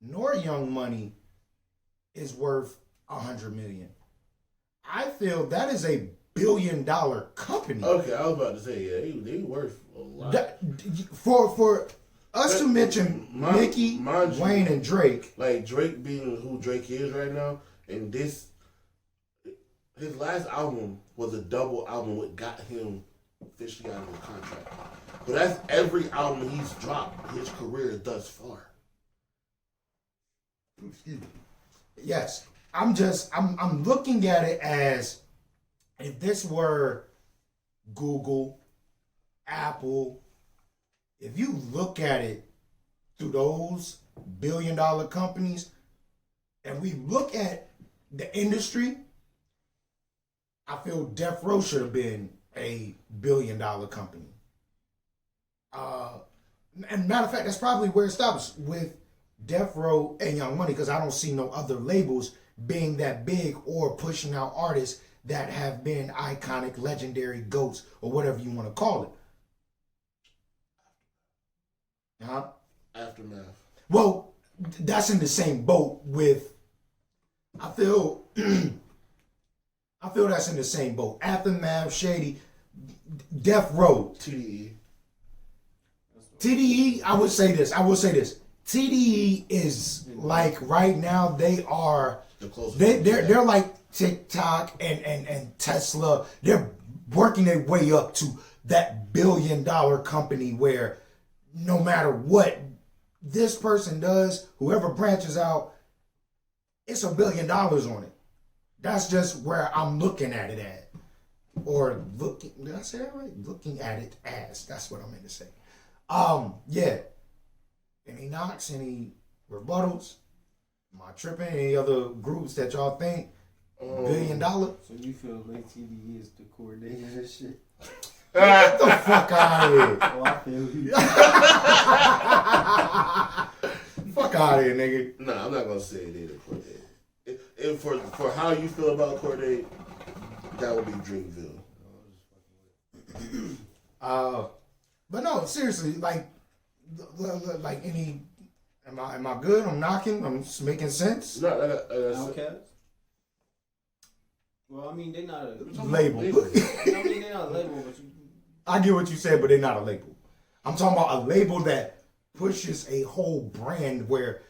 nor Young Money is worth 100 million. I feel that is $1 billion company. Okay, I was about to say, yeah, they worth a lot. For us to mention Nicki, Wayne, and Drake. Like Drake being who Drake is right now, and his last album was a double album what got him officially out of the contract. But that's every album he's dropped his career thus far. Yes. I'm looking at it as if this were Google, Apple, if you look at it through those $1 billion companies, and we look at the industry, I feel Death Row should have been $1 billion company. And matter of fact, that's probably where it stops with Death Row and Young Money, because I don't see no other labels being that big or pushing out artists that have been iconic, legendary GOATs, or whatever you want to call it. Huh? Aftermath. Well, that's in the same boat with, I feel that's in the same boat. Aftermath, Shady, Death Row. TDE, I would say this. TDE is like right now they are they're like TikTok and Tesla. They're working their way up to that $1 billion company where no matter what this person does, whoever branches out, it's $1 billion on it. That's just where I'm looking at it at. Or looking, did I say that right? Looking at it as. That's what I meant to say. Yeah. Any knocks, any rebuttals? Am I tripping? Any other groups that y'all think? $1 billion? So you feel like TDE is the coordinator of this shit? Get the fuck out of here. Oh, I feel you. Fuck out of here, nigga. Nah, I'm not gonna say it either, Corday. If for how you feel about Corday, that would be Dreamville. But no, seriously, like any. Am I good? I'm knocking. I'm just making sense. No, Outcast? Well, I mean, they're not a label. I mean, they're not a label, but I get what you said, but they're not a label. I'm talking about a label that pushes a whole brand where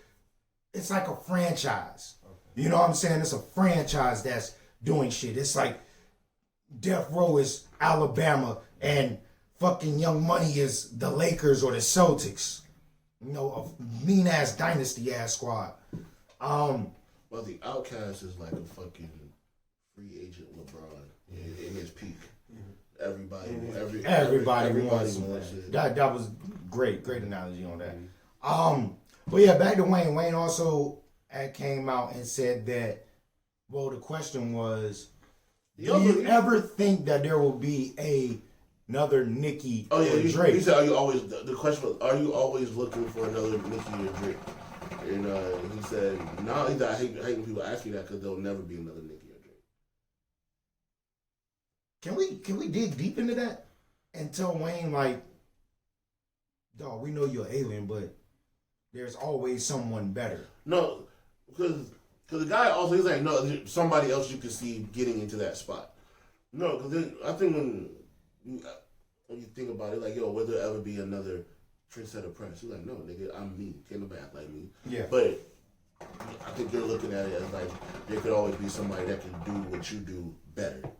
it's like a franchise. You know what I'm saying? It's a franchise that's doing shit. It's like Death Row is Alabama and fucking Young Money is the Lakers or the Celtics. You know, a mean ass dynasty ass squad. Well, the Outcast is like a fucking free agent LeBron in his peak. Everybody wants it. That was great analogy on that. But yeah, back to Wayne. Wayne also came out and said that. Well, the question was, do you ever think that there will be another Nicki or Drake? He said, "Are you always?" The question was, "Are you always looking for another Nicki or Drake?" And he said, "No." He said, "I hate when people ask me that because there'll never be another Nicki or Drake." Can we dig deep into that and tell Wayne like, dog, we know you're an alien, but there's always someone better. No, because the guy also, he's like, no, somebody else you could see getting into that spot. No, because I think when you think about it, like, yo, will there ever be another trendsetter Prince? He's like, no, nigga, I'm me. Can't nobody act like me. Yeah. But I think you're looking at it as like there could always be somebody that can do what you do better.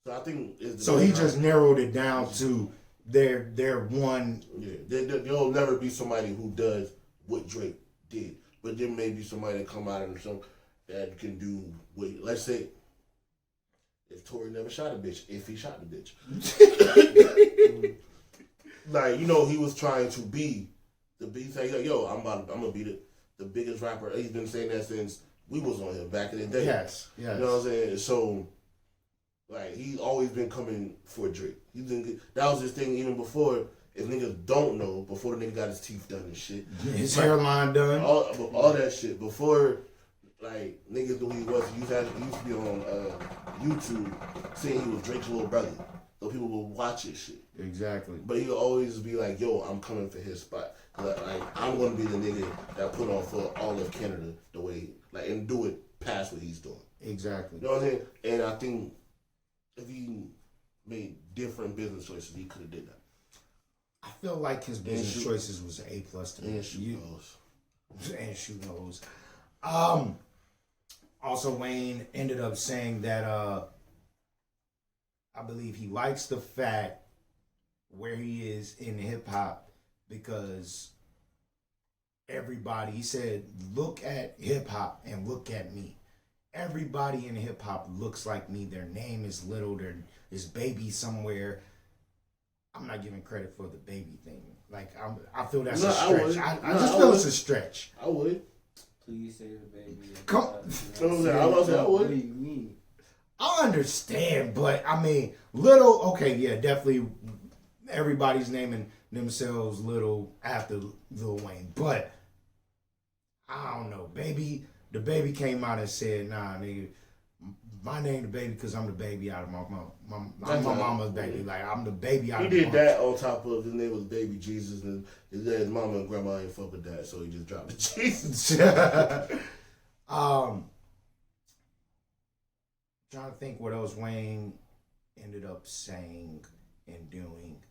So I think so he just narrowed it down to their one. Yeah, there'll never be somebody who does what Drake did, but there may be somebody that come out and some that can do what. Let's say if Tory never shot a bitch, if he shot the bitch, like he was trying to be the beat. Like, yo, I'm gonna be the biggest rapper. He's been saying that since we was on him back in the day. Yes. You know what I'm saying? So. Like, he's always been coming for Drake. That was his thing even before, if niggas don't know, before the nigga got his teeth done and shit. His hairline done. All that shit. Before, like, niggas knew who he was. He used to be on YouTube saying he was Drake's little brother. So people would watch his shit. Exactly. But he'll always be like, yo, I'm coming for his spot. Like, I'm going to be the nigga that put on for all of Canada the way, like, and do it past what he's doing. Exactly. You know what I'm saying? And I think if he made different business choices, he could have did that. I feel like his business choices was an A+ to me. And shoot those. And shoot those. Also, Wayne ended up saying that I believe he likes the fact where he is in hip hop because everybody, he said, look at hip hop and look at me. Everybody in hip hop looks like me. Their name is little. There is baby somewhere. I'm not giving credit for the baby thing. Like I feel that's a stretch. I just feel it's a stretch. I would. Please say the baby. I would. What do you mean? I understand, but I mean, little. Okay, yeah, definitely. Everybody's naming themselves little after Lil Wayne, but I don't know, baby. The baby came out and said, nah, nigga, my name the baby because I'm the baby out of my mama's baby. Like, I'm the baby out of my mama. He did that on top of his name was Baby Jesus, and his mama and grandma ain't fuck with that, so he just dropped the Jesus. Trying to think what else Wayne ended up saying and doing.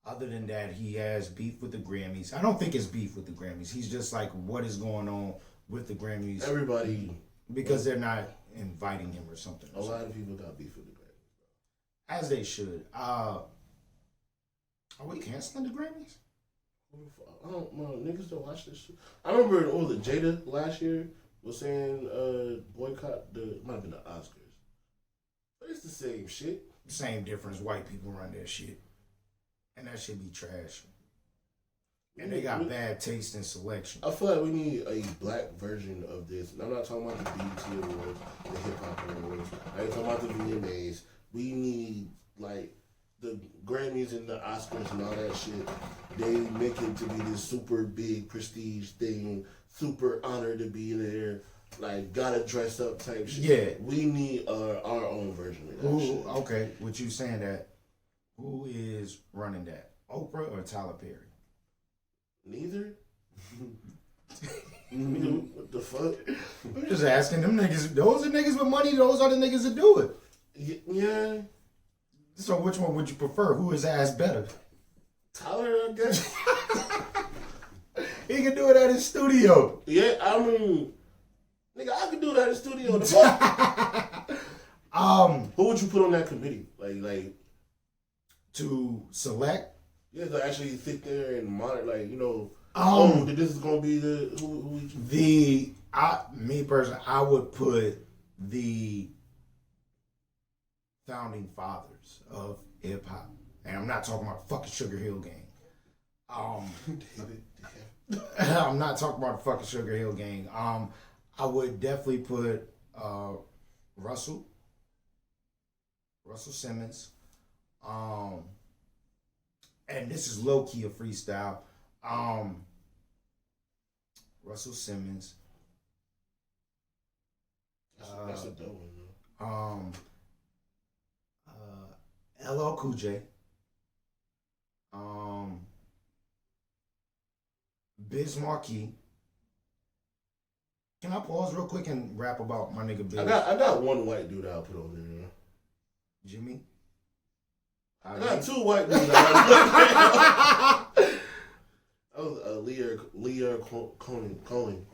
Other than that, he has beef with the Grammys. I don't think it's beef with the Grammys. He's just like, what is going on with the Grammys? Everybody. Because they're not inviting him or something. A lot of people got beef with the Grammys. As they should. Are we canceling the Grammys? I don't know. Niggas don't watch this shit. I remember the Jada last year was saying boycott might have been the Oscars. But it's the same shit. Same difference. White people run that shit. And that should be trash. And they got bad taste in selection. I feel like we need a black version of this. And I'm not talking about the BET Awards, the Hip Hop Awards. I ain't talking about the VMAs. We need, like, the Grammys and the Oscars and all that shit, they make it to be this super big prestige thing, super honored to be there, like gotta dress up type shit. Yeah. We need our own version of that Who, shit. okay, with you saying that, who is running that? Oprah or Tyler Perry? Neither. What the fuck? I'm just asking them niggas. Those are niggas with money. Those are the niggas that do it. Yeah. So which one would you prefer? Who is ass better? Tyler, I guess. He can do it at his studio. Yeah, I mean, nigga, I could do that in the studio. The fuck? Who would you put on that committee? Like to select. Yeah, to actually sit there and monitor, like, you know, this is gonna be the who me personally, I would put the founding fathers of hip hop, and I'm not talking about fucking Sugar Hill Gang. I'm not talking about the fucking Sugar Hill Gang. I would definitely put Russell Simmons. And this is low key a freestyle. Russell Simmons. That's a dope one, though. LL Cool J. Biz Markie. Can I pause real quick and rap about my nigga Biz? I got one white dude I'll put on there. Jimmy. I got two white dudes. Lear Conan.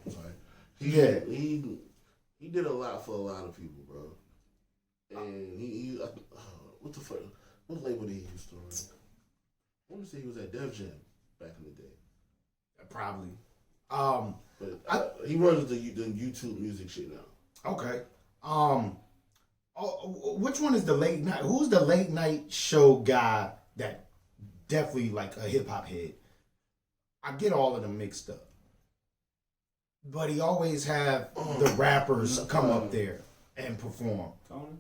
I'm sorry. He did a lot for a lot of people, bro. And he what the fuck? What label did he used to run? I want to say he was at Def Jam back in the day. Probably. But he runs the YouTube music shit now. Okay. Which one is the late night? Who's the late night show guy that definitely like a hip hop head? I get all of them mixed up, but he always have the rappers come up there and perform. Conan?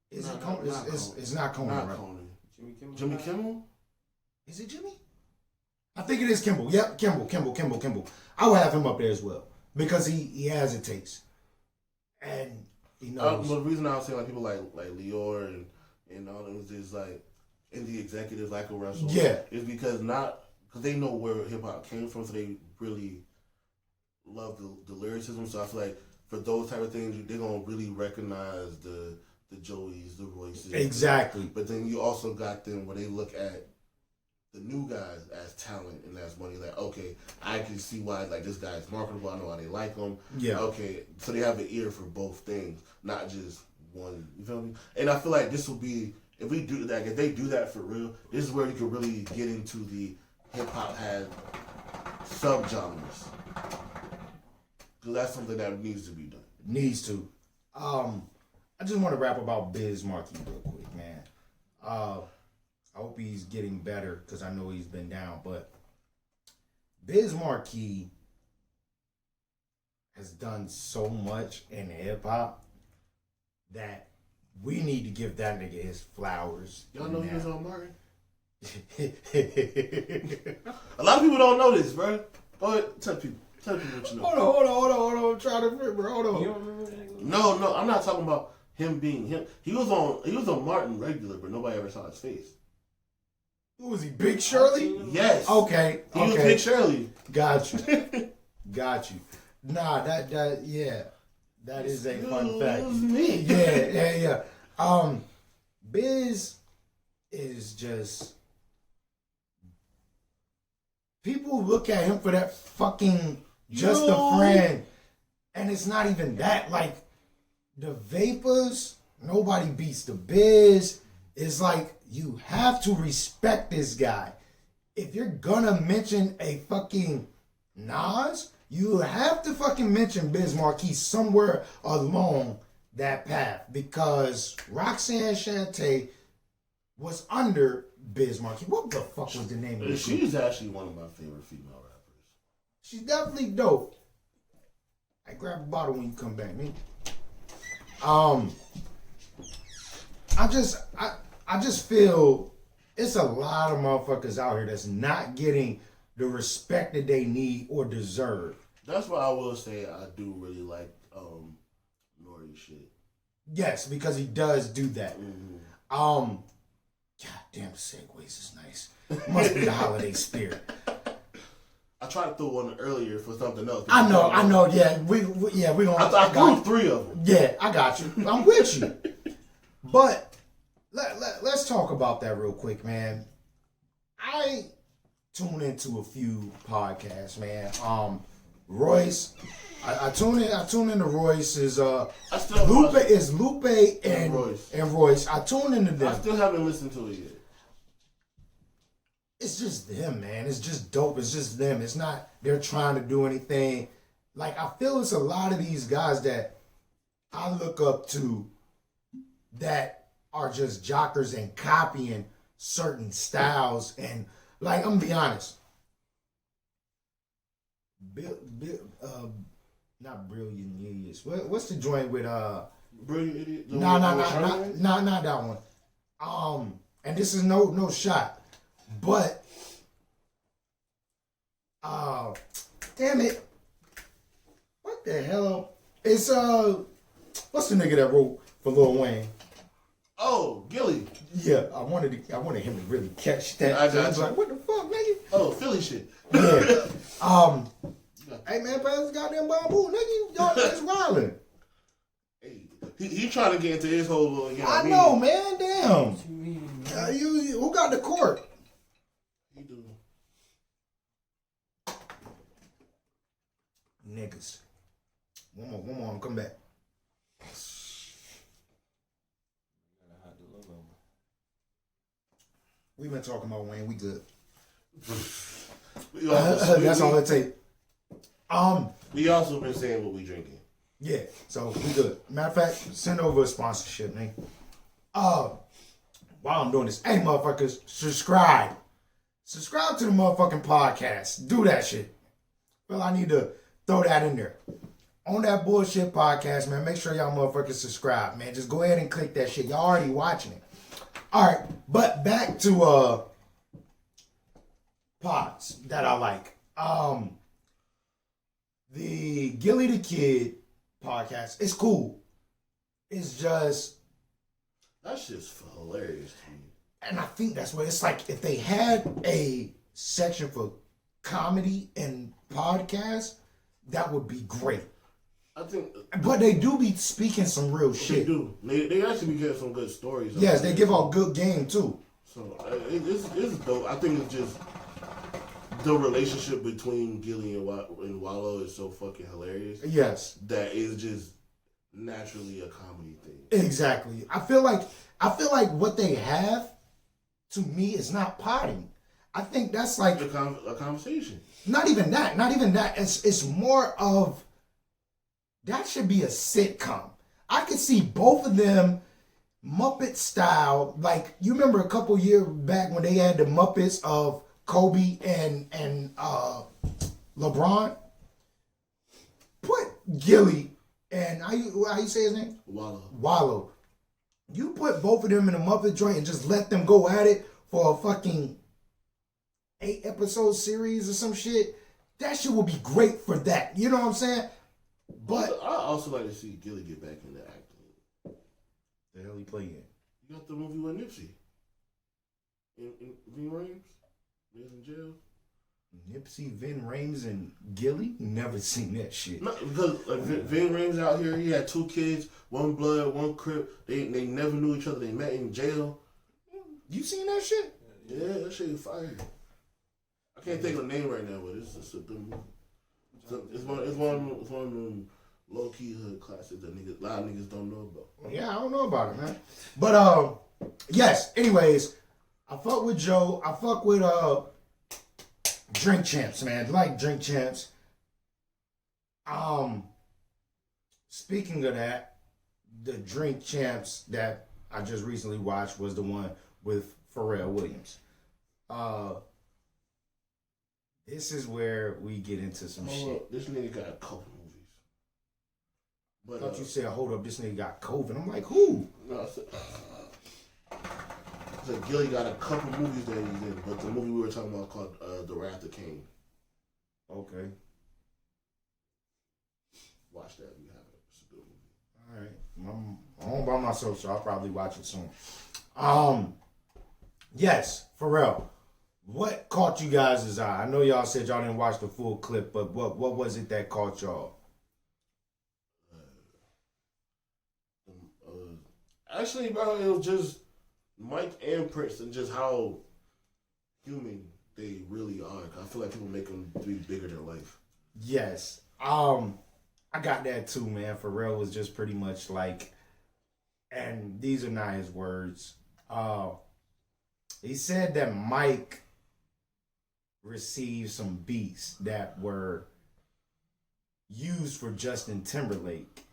Is it Conan? It's not Conan, Not right? Conan. Jimmy Kimmel? Jimmy Kimmel? Is it Jimmy? I think it is Kimball. Yep, Kimball. I will have him up there as well because he has a taste, and he knows. The reason I was saying like people like Lior and all them is like in the executives like a Russell. Yeah, is because they know where hip hop came from, so they really love the lyricism. So I feel like for those type of things, they're gonna really recognize the Joeys, the Royces. Exactly. But then you also got them where they look at the new guys as talent and as money. Like, okay, I can see why like this guy is marketable. I know why they like him. Yeah. Okay, so they have an ear for both things, not just one. You feel me? And I feel like this will be if we do that. If they do that for real, this is where you can really get into the hip hop has subgenres. Because that's something that needs to be done. Needs to. I just want to rap about Biz Markie real quick, man. I hope he's getting better because I know he's been down. But Biz Markie has done so much in hip hop that we need to give that nigga his flowers. Y'all know now. he was on Martin? A lot of people don't know this, bro. Go ahead, tell people what you know. Hold on. I'm trying to remember. Hold on. You don't remember that? No, I'm not talking about him being him. He was on Martin regular, but nobody ever saw his face. Who was he? Big Shirley? Yes. Okay. He was Big Shirley. Got you. Nah, that is a fun fact. Excuse me. Yeah. Biz is just people look at him for that fucking just a friend, and it's not even that. Like the Vapors, nobody beats the Biz. It's like you have to respect this guy. If you're gonna mention a fucking Nas, you have to fucking mention Biz Markie somewhere along that path because Roxanne Shante was under Biz Markie. What the fuck was the name of it? She's actually one of my favorite female rappers. She's definitely dope. I grab a bottle when you come back, man. I just feel It's a lot of motherfuckers out here that's not getting the respect that they need or deserve. That's why I will say I do really like Nori shit. Yes, because he does do that. God damn, the segues is nice. Must be the holiday spirit. I tried to throw one earlier for something else. I know. Yeah, we gonna. I threw 3 of them. Yeah, I got you. I'm with you. But let's talk about that real quick, man. I tune into a few podcasts, man. Royce, I tune into Royce's. Lupe and Royce. I tune into them. I still haven't listened to it yet. It's just them, man. It's just dope. It's just them. It's not they're trying to do anything. Like, I feel it's a lot of these guys that I look up to that are just jockers and copying certain styles. And, like, I'm gonna be honest. Not Brilliant Idiots. What's the joint with Brilliant Idiot? No, not that one. And this is no shot. But, damn it, what the hell? It's what's the nigga that wrote for Lil Wayne? Oh, Gilly. Yeah, I wanted him to really catch that. I was like, what the fuck, nigga? Oh, Philly shit. Yeah. Hey man, pass this goddamn bamboo, nigga. Y'all niggas wildin'. Hey, he trying to get into his whole little. You know I know, man. Damn. You who got the court? He do. Niggas. One more, come back. We've been talking about Wayne. We good. That's all it take. We also been saying what we drinking. Yeah, so we good. Matter of fact, send over a sponsorship, man. While I'm doing this, hey motherfuckers, subscribe. Subscribe to the motherfucking podcast. Do that shit. Well, I need to throw that in there. On that bullshit podcast, man, make sure y'all motherfuckers subscribe, man. Just go ahead and click that shit. Y'all already watching it. All right, but back to pods that I like. The Gilly the Kid podcast, it's cool. It's just That's just hilarious to me. And I think that's what it's like. If they had a section for comedy and podcasts, that would be great. I think, but they do be speaking some real shit. They do. They actually be getting some good stories. Yes, they give out good game too. So it's dope. I think it's just the relationship between Gilly and Wallow is so fucking hilarious. Yes, that is just naturally a comedy thing. Exactly. I feel like what they have to me is not potting. I think that's like a conversation. Not even that. It's more of that should be a sitcom. I could see both of them Muppet style. Like, you remember a couple years back when they had the Muppets of Kobe and LeBron? Put Gilly and how you say his name? Wallow. You put both of them in a Muppet joint and just let them go at it for a fucking 8-episode series or some shit. That shit would be great for that. You know what I'm saying? But I also like to see Gilly get back into acting. The hell he playing? You got the movie with Nipsey. In Vin Rames? He's in jail. Nipsey, Vin Rames, and Gilly? Never seen that shit. No, because Vin Rames out here, he had 2 kids, 1 blood, 1 crip. They never knew each other. They met in jail. You seen that shit? Yeah, that shit is fire. I can't think of the name right now, but it's a good movie. It's one of them low key hood classics that a lot of niggas don't know about. Yeah, I don't know about it, man. But yes. Anyways, I fuck with Joe. I fuck with Drink Champs, man. Like Drink Champs. Speaking of that, the Drink Champs that I just recently watched was the one with Pharrell Williams. This is where we get into some shit. This nigga got a couple movies. But, I thought you said, hold up, this nigga got COVID. I'm like, who? No, So Gilly got a couple movies that he's in, but the movie we were talking about called The Wrath of Cain. Okay. Watch that if you haven't. It's a good movie. All right. I'm home by myself, so I'll probably watch it soon. Yes, Pharrell. What caught you guys' eye? I know y'all said y'all didn't watch the full clip, but what was it that caught y'all? Actually, bro, it was just Mike and Prince and just how human they really are. I feel like people make them be bigger than life. Yes. I got that too, man. Pharrell was just pretty much like, and these are not his words. He said that Mike received some beats that were used for Justin Timberlake,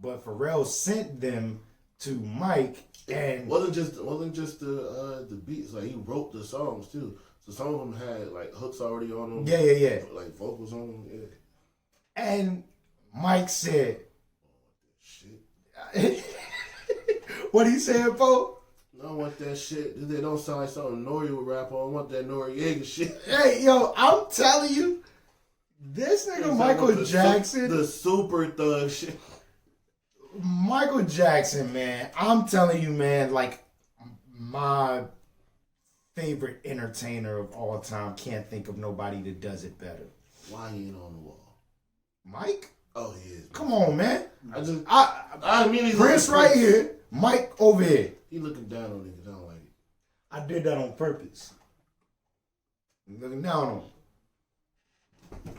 but Pharrell sent them to Mike, and wasn't just the beats. Like he wrote the songs too. So some of them had like hooks already on them. Yeah. Like vocals on them. Yeah. And Mike said, "Shit." What he said, Poe? I don't want that shit. They don't sound like something Nori would rap on. I want that Noriega shit. Hey, yo, I'm telling you, this nigga Michael Jackson, the super thug shit. Michael Jackson, man, I'm telling you, man, like my favorite entertainer of all time. Can't think of nobody that does it better. Why he ain't on the wall? Mike? Oh, he is. Come on, man. I mean, Prince right here, Mike over here. He looking down on niggas. I don't like it. I did that on purpose. I'm looking down on him.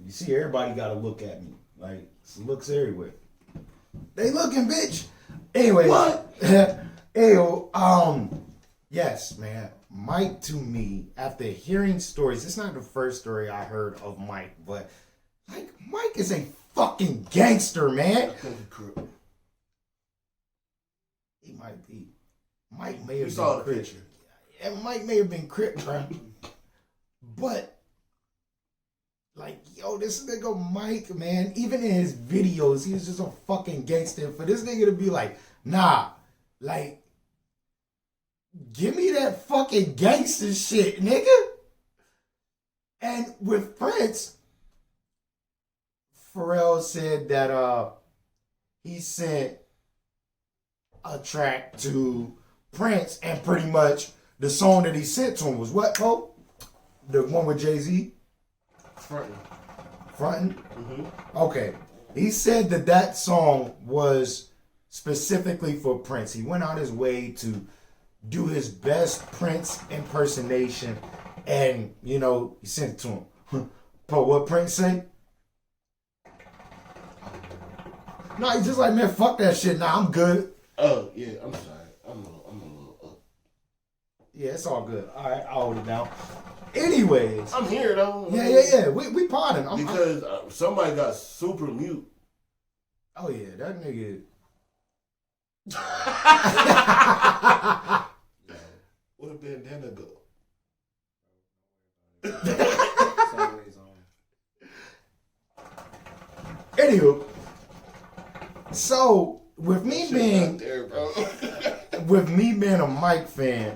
You see, everybody got to look at me. Like, it's looks everywhere. They looking, bitch. Anyway. What? Yes, man. Mike, to me, after hearing stories, it's not the first story I heard of Mike, but like, Mike is a fucking gangster, man. I think he crook. He might be. Mike may have You been saw the Crip. picture. Yeah, Mike may have been Crip, bro. But, like, yo, this nigga Mike, man, even in his videos, he was just a fucking gangster. For this nigga to be like, nah, like, give me that fucking gangster shit, nigga. And with Prince, Pharrell said that he sent a track to Prince, and pretty much the song that he sent to him was what, Pope? The one with Jay-Z? Frontin'. Mm-hmm. Okay. He said that song was specifically for Prince. He went out his way to do his best Prince impersonation, and, you know, he sent it to him. Pope, what Prince say? No, he's just like, man, fuck that shit. Nah, I'm good. Oh, yeah, I'm sorry. I'm a little up. Yeah, it's all good. All right, I'll hold it down. Anyways. I'm here, though. Yeah. We potting. Because somebody got super mute. Oh, yeah, that nigga. What a bandana go. It's always on. Anywho. So, with me being there, bro. with me being a Mike fan,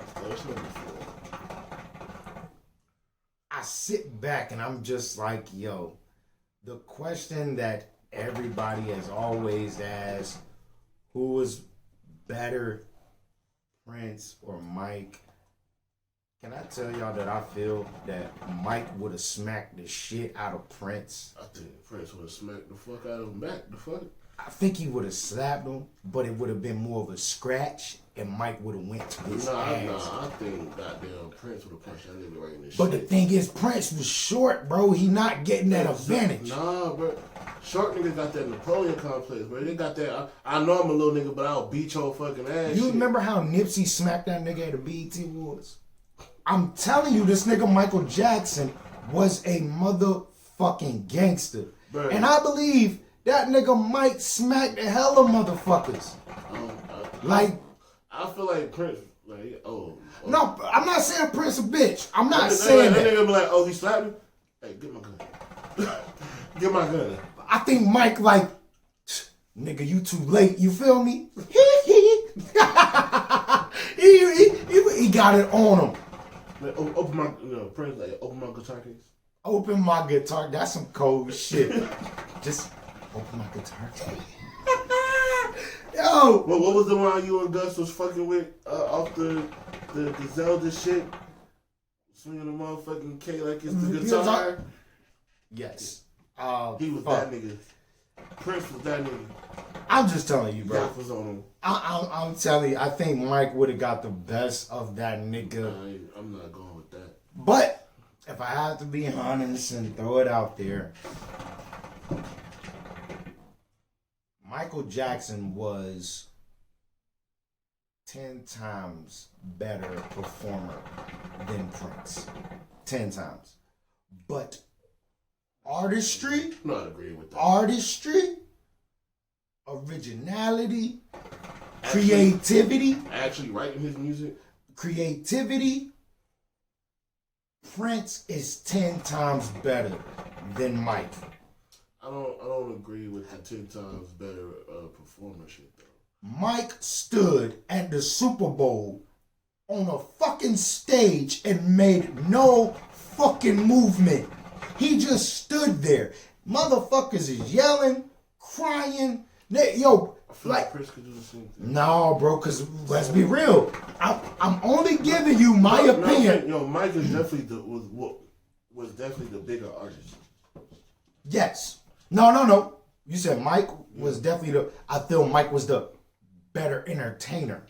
I sit back and I'm just like, yo, the question that everybody has always asked, who was better, Prince or Mike? Can I tell y'all that I feel that Mike would have smacked the shit out of Prince? I think Prince would have smacked the fuck out of him back. The fuck? I think he would have slapped him, but it would have been more of a scratch, and Mike would have went to his ass. I think goddamn Prince would have punched that nigga right in the shit. But the thing is, Prince was short, bro. He not getting that advantage. Nah, bro. Short niggas got that Napoleon complex, bro. They got that. I know I'm a little nigga, but I'll beat your fucking ass. You remember how Nipsey smacked that nigga at the BET Awards? I'm telling you, this nigga Michael Jackson was a motherfucking gangster. Bro. And I believe that nigga Mike smacked the hell of motherfuckers. I feel like Prince, like, No, I'm not saying Prince a bitch. I'm not saying that. That nigga be like, oh, he slapped me? Hey, get my gun. Get my gun. I think Mike like, nigga, you too late. You feel me? He got it on him. Like, open my, Prince, like, open my guitar case. Open my guitar. That's some cold shit. Just open my guitar case. Yo. Well, what was the one you and Gus was fucking with off the Zelda shit? Swinging the motherfucking K like it's the guitar. Yes. He was that nigga. Prince was that nigga. I'm just telling you, bro. Was on him. I'm telling you, I think Mike would have got the best of that nigga. I'm not going with that. But if I have to be honest and throw it out there, Michael Jackson was 10 times better performer than Prince. 10 times. But artistry, I'm not agreeing with that. Artistry, originality, creativity. Actually writing his music. Creativity. Prince is 10 times better than Mike. I don't agree with the 10 times better performer shit though. Mike stood at the Super Bowl on a fucking stage and made no fucking movement. He just stood there. Motherfuckers is yelling, crying. Yo, I feel like Prince could do the same thing. No, bro, because let's be real. I'm only giving you my opinion. Mike is definitely was definitely the bigger artist. Yes. No. You said Mike was definitely I feel Mike was the better entertainer.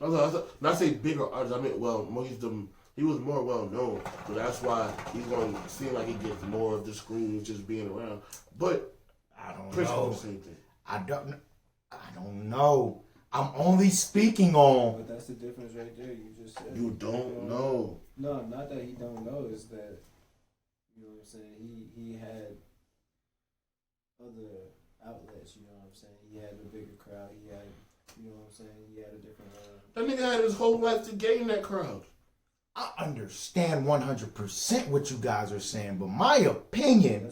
Not say bigger artist. I mean, he was more well known, so that's why he's going to seem like he gets more of the screen just being around. But I don't Prince know. was the same thing. I don't know. I'm only speaking on. But that's the difference right there. You just said You don't know. No, not that he don't know. Is that, you know what I'm saying? He had other outlets. You know what I'm saying? He had a bigger crowd. He had, you know what I'm saying? He had a different. That nigga had his whole life to gain that crowd. I understand 100% what you guys are saying, but my opinion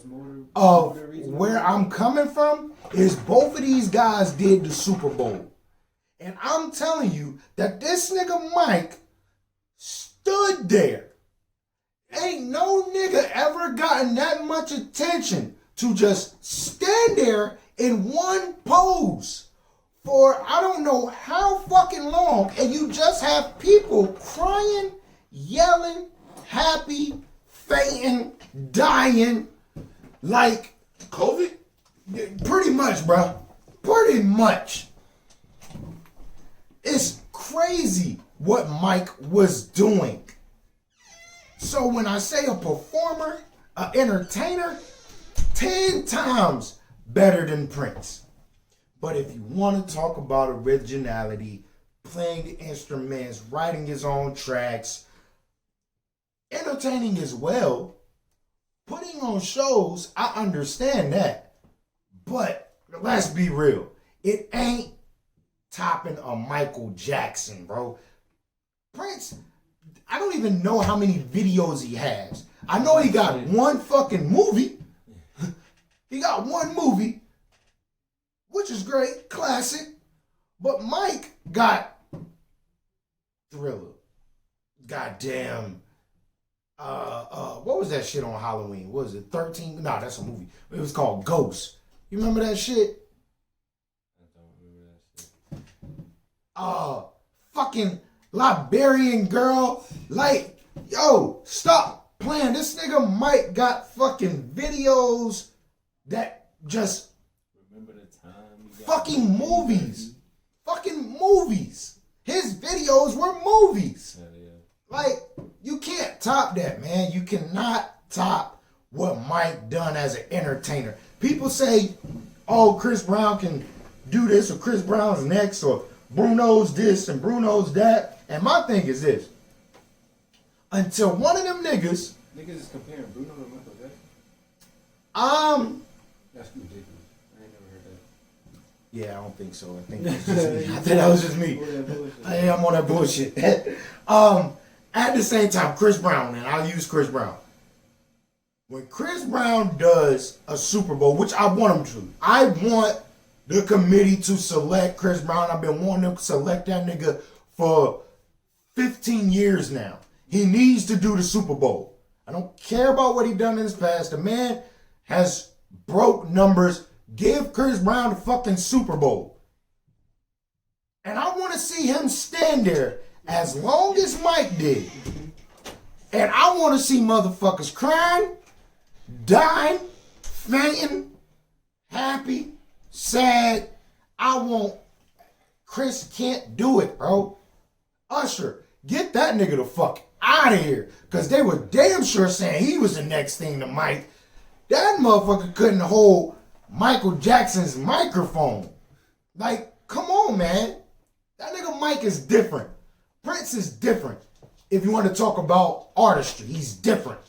of where I'm coming from is both of these guys did the Super Bowl. And I'm telling you that this nigga Mike stood there. Ain't no nigga ever gotten that much attention to just stand there in one pose for I don't know how fucking long, and you just have people crying, yelling, happy, fainting, dying, like COVID? Pretty much, bro. Pretty much. It's crazy what Mike was doing. So when I say a performer, an entertainer, 10 times better than Prince. But if you want to talk about originality, playing the instruments, writing his own tracks, entertaining as well, putting on shows, I understand that. But let's be real. It ain't topping a Michael Jackson, bro. Prince, I don't even know how many videos he has. I know he got one fucking movie. He got one movie, which is great, classic. But Mike got Thriller. Goddamn. What was that shit on Halloween? What was it? 13? Nah, that's a movie. It was called Ghost. You remember that shit? I don't remember that shit. Fucking Liberian Girl. Like, yo, stop playing. This nigga Mike got fucking videos that just Remember the time fucking movies. Fucking movies. His videos were movies. Yeah. Like, you can't top that, man. You cannot top what Mike done as an entertainer. People say, oh, Chris Brown can do this, or Chris Brown's next, or Bruno's this and Bruno's that. And my thing is this. Until one of them niggas is comparing Bruno to Michael Jackson? That's ridiculous. I ain't never heard that. Yeah, I don't think so. I think that's just me. I think that was just me. Hey, I'm on that bullshit. At the same time, Chris Brown, man. I'll use Chris Brown. When Chris Brown does a Super Bowl, which I want him to, I want the committee to select Chris Brown. I've been wanting them to select that nigga for 15 years now. He needs to do the Super Bowl. I don't care about what he done in his past. The man has broke numbers. Give Chris Brown the fucking Super Bowl. And I want to see him stand there as long as Mike did. And I want to see motherfuckers crying, dying, fainting, happy, sad. I want... Chris can't do it, bro. Usher, get that nigga the fuck out of here. Because they were damn sure saying he was the next thing to Mike. That motherfucker couldn't hold Michael Jackson's microphone. Like, come on, man. That nigga Mike is different. Prince is different. If you want to talk about artistry, he's different.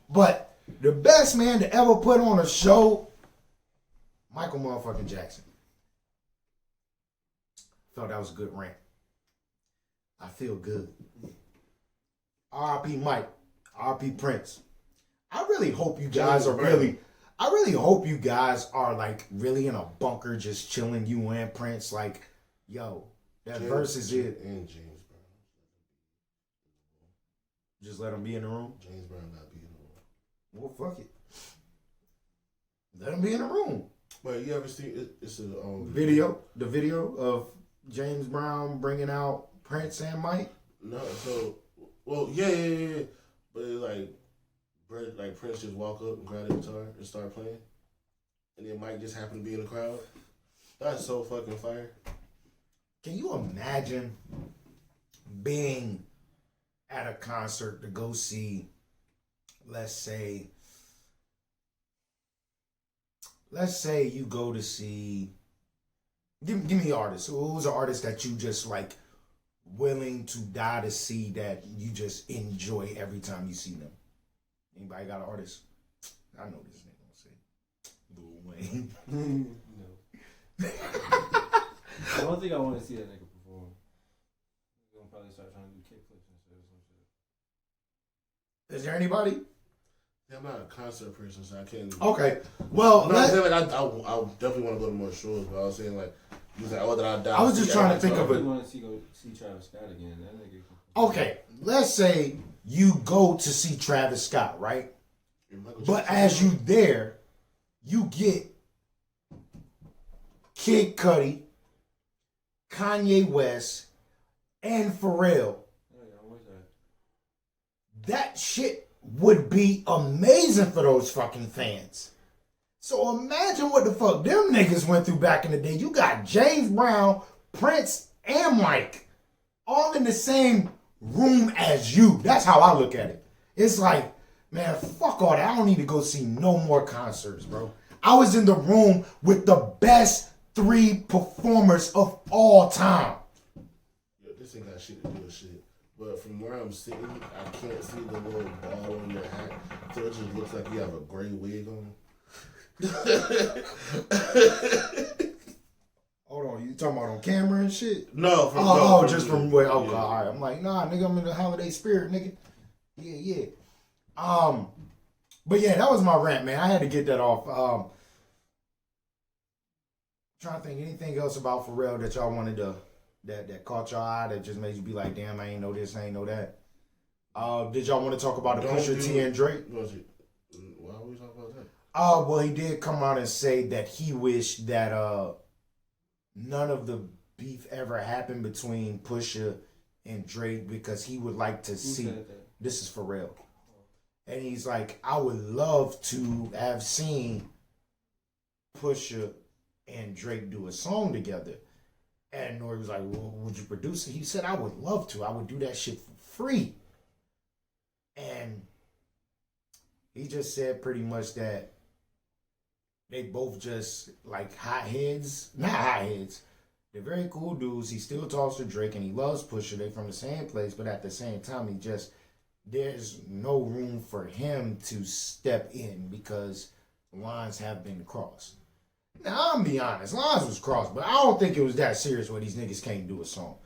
But the best man to ever put on a show, Michael motherfucking Jackson. Felt that was a good rant. I feel good. R.I.P. Mike. R.I.P. Prince. I really hope you guys are really... I really hope you guys are like really in a bunker just chilling, you and Prince. Like, yo, that verse is it. And James Brown. Just let him be in the room? James Brown got to be in the room. Well, fuck it. Let him be in the room. But you ever see it's a video? The video of James Brown bringing out Prince and Mike? No, so, well, yeah. But it's like Prince just walk up and grab the guitar and start playing. And then Mike just happened to be in the crowd. That's so fucking fire. Can you imagine being at a concert to go see, let's say you go to see, give me an artist. Who's an artist that you just like willing to die to see that you just enjoy every time you see them? Anybody got an artist? I know this nigga gonna say Lil Wayne. No. I don't think I want to see that nigga perform. He's gonna probably start trying to do kickflips and shit or some shit. Is there anybody? Yeah, I'm not a concert person, so I can't. Okay, well, I definitely want to go to more shows, but I was saying like, you was like, oh, that I died. I was just trying to think of I it. want to go see Travis Scott again. That nigga. Okay, let's say you go to see Travis Scott, right? But as you there, you get Kid Cudi, Kanye West, and Pharrell. That shit would be amazing for those fucking fans. So imagine what the fuck them niggas went through back in the day. You got James Brown, Prince, and Mike all in the same room as you. That's how I look at it. It's like, man, fuck all that. I don't need to go see no more concerts, bro. I was in the room with the best 3 performers of all time. Yo, this ain't got shit to do with shit. But from where I'm sitting, I can't see the little ball on your hat. So it just looks like you have a gray wig on. Hold on, you talking about on camera and shit? No, just from where? Oh, God, all right. I'm like, nah, nigga, I'm in the holiday spirit, nigga. Yeah. But yeah, that was my rant, man. I had to get that off. Trying to think anything else about Pharrell that y'all wanted to that caught your eye that just made you be like, damn, I ain't know this, I ain't know that. Did y'all want to talk about the Pusha T and Drake? Why are we talking about that? Well, he did come out and say that he wished that none of the beef ever happened between Pusha and Drake because he would like to see. This is Pharrell. And he's like, I would love to have seen Pusha and Drake do a song together. And Nori was like, well, would you produce it? He said, I would love to. I would do that shit for free. And he just said pretty much that they both just like hotheads. Not hotheads. They're very cool dudes. He still talks to Drake and he loves Pusha. They're from the same place, but at the same time, there's no room for him to step in because lines have been crossed. Now, I'm be honest, lines was crossed, but I don't think it was that serious where these niggas can't do a song.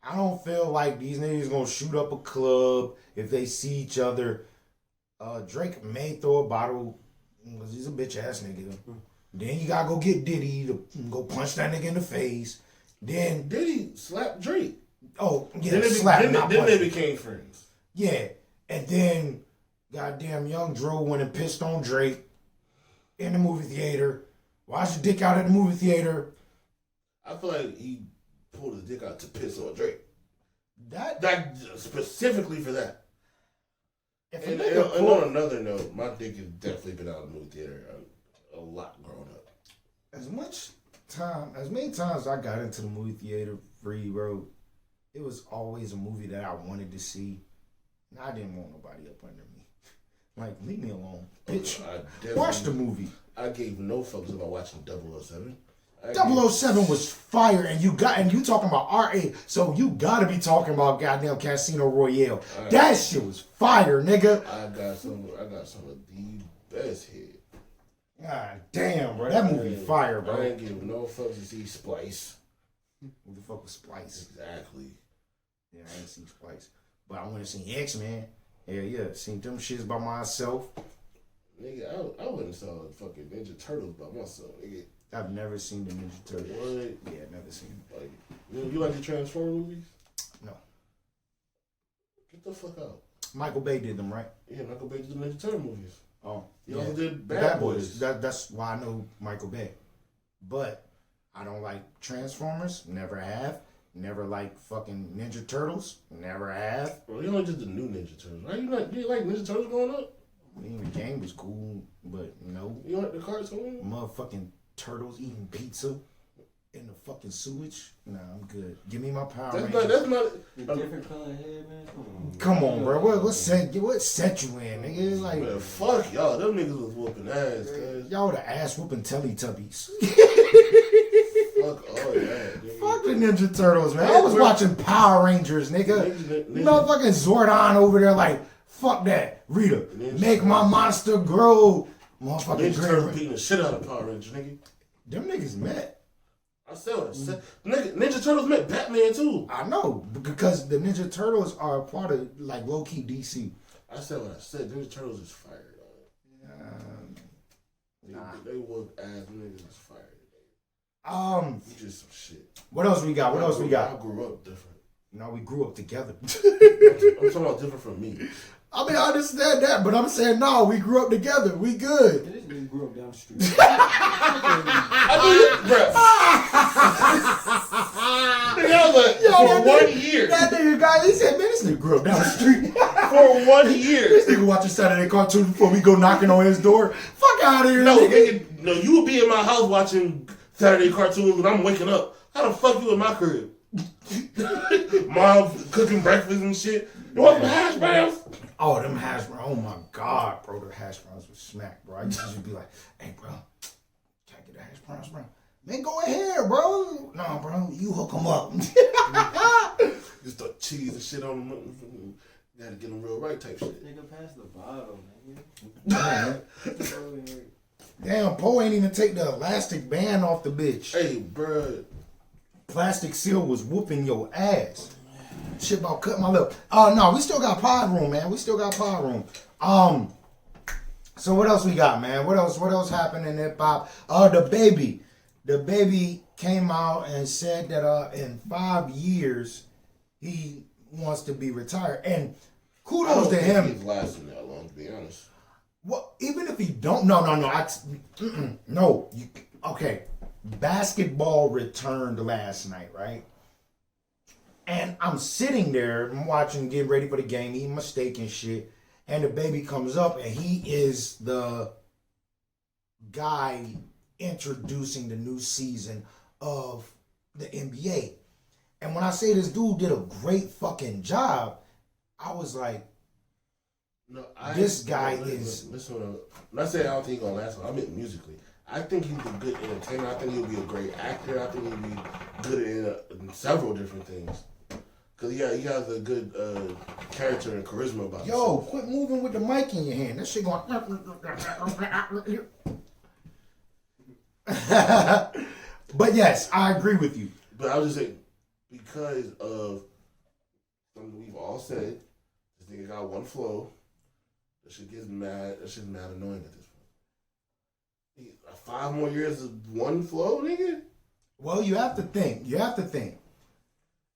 I don't feel like these niggas gonna shoot up a club if they see each other. Drake may throw a bottle because he's a bitch ass nigga. Then you gotta go get Diddy to go punch that nigga in the face. Then Diddy slapped Drake. Oh, yeah, then they became friends. Yeah, and then goddamn Young Dro went and pissed on Drake in the movie theater. Wash your dick out at the movie theater. I feel like he pulled his dick out to piss on Drake. That specifically for that. And on another note, my dick has definitely been out of the movie theater a lot growing up. As many times I got into the movie theater free, bro, it was always a movie that I wanted to see. And I didn't want nobody up under me. Like, leave me alone. Bitch, watch the movie. I gave no fucks about watching 007. 007 was fire, and you talking about RA, so you gotta be talking about goddamn Casino Royale. That shit was fire, nigga. I got some of the best hits. God damn, bro, that movie fire, bro. I didn't give no fucks to see Splice. Who the fuck was Splice? Exactly. Yeah, I ain't seen Splice, but I want to see X-Men. Yeah, seen them shits by myself. Nigga, I went and saw fucking Ninja Turtles by myself, nigga. I've never seen the Ninja Turtles. What? Yeah, never seen them. Like, you like the Transformers movies? No. Get the fuck out. Michael Bay did them, right? Yeah, Michael Bay did the Ninja Turtle movies. Oh, he also did Bad Boys. That's why I know Michael Bay. But I don't like Transformers. Never have. Never like fucking Ninja Turtles. Never have. Bro, you only did the new Ninja Turtles. Right? You like Ninja Turtles growing up? I mean, the game was cool, but no. You like the cartoon? Motherfucking turtles eating pizza in the fucking sewage. Nah, I'm good. Give me my Power Rangers. That's not. The different color head, man. Come on, bro. What set you in, nigga? It's like, man, fuck y'all. Them niggas was whooping ass, cuz. Y'all the ass whooping Teletubbies. Fuck all that, nigga. Fuck the Ninja Turtles, man. I was watching Power Rangers, nigga. Motherfucking Zordon over there like, fuck that. Rita, make my monster grow. Motherfucking Ninja Turtles beating the shit out of Power Rangers, nigga. Them niggas met. I said what I said. Ninja Turtles met Batman too. I know, because the Ninja Turtles are a part of, like, low-key DC. I said what I said. Ninja Turtles is fire, dog. They whoop ass niggas is fire. You just some shit. What else we got? I grew up different. No, we grew up together. I'm talking about different from me. I mean, I understand that, but I'm saying, no, we grew up together. We good. This nigga grew up down the street. I mean, bro. For 1 year. That nigga guy, he said, man, this nigga grew up down the street. For 1 year. This nigga watching Saturday cartoons before we go knocking on his door. Fuck out of here, no, nigga. No, you would be in my house watching Saturday cartoons when I'm waking up. How the fuck you in my crib? Mom cooking breakfast and shit. You want some hash browns? Oh, them hash browns. Oh my God, bro. The hash browns was smack, bro. I used to be like, hey, bro, can I get the hash browns, bro? Man, go ahead, bro. No, bro, you hook them up. Just the cheese and shit on them. Gotta get them real right type shit. Nigga, pass the bottle, man. Damn, Poe ain't even take the elastic band off the bitch. Hey, bro. Plastic Seal was whooping your ass. Shit about cut my lip. Oh no, we still got pod room, man. We still got pod room. So what else we got, man? What else happened in hip hop? The baby came out and said that in 5 years he wants to be retired. And kudos to him. He's lasting that long, to be honest. Well, even if he don't, no. Okay. Basketball returned last night, right? And I'm sitting there, I'm watching, getting ready for the game, eating my steak and shit. And the baby comes up, and he is the guy introducing the new season of the NBA. And when I say this dude did a great fucking job, I was like, this guy is. Listen, I'm not saying I don't think he's gonna last long. I mean musically. I think he's a good entertainer. I think he'll be a great actor. I think he'll be good in several different things. Cause he has a good character and charisma about him. Yo, quit moving with the mic in your hand. That shit going. But yes, I agree with you. But I was just saying, because of something we've all said, this nigga got one flow. That shit gets mad. That shit's mad annoying at this point. 5 more years of one flow, nigga? Well, you have to think.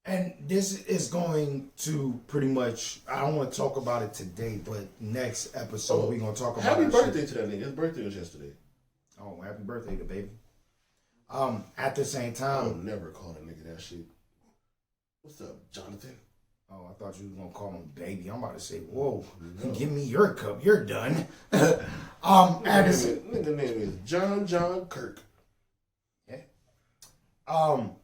And this is going to pretty much, I don't want to talk about it today, but next episode we're going to talk about Happy that birthday shit. to that nigga. His birthday was yesterday. Oh, happy birthday to baby. At the same I time. would never call a nigga that shit. What's up, Jonathan? Oh, I thought you was going to call him baby. I'm about to say, whoa, give me your cup. You're done. Nigga name is John Kirk. Yeah. Hello,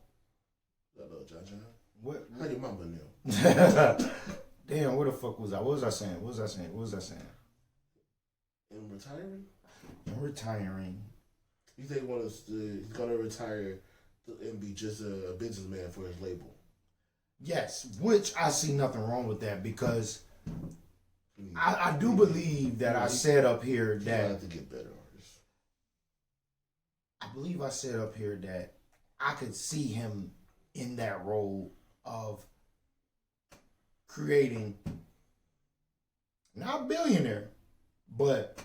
John. What? How your mama know? Damn, where the fuck was I? What was I saying? In retiring? I'm retiring. You think he's gonna retire and be just a businessman for his label? Yes, which I see nothing wrong with that because I do believe that I said up here that have to get better artists. I believe I said up here that I could see him in that role of creating not a billionaire, but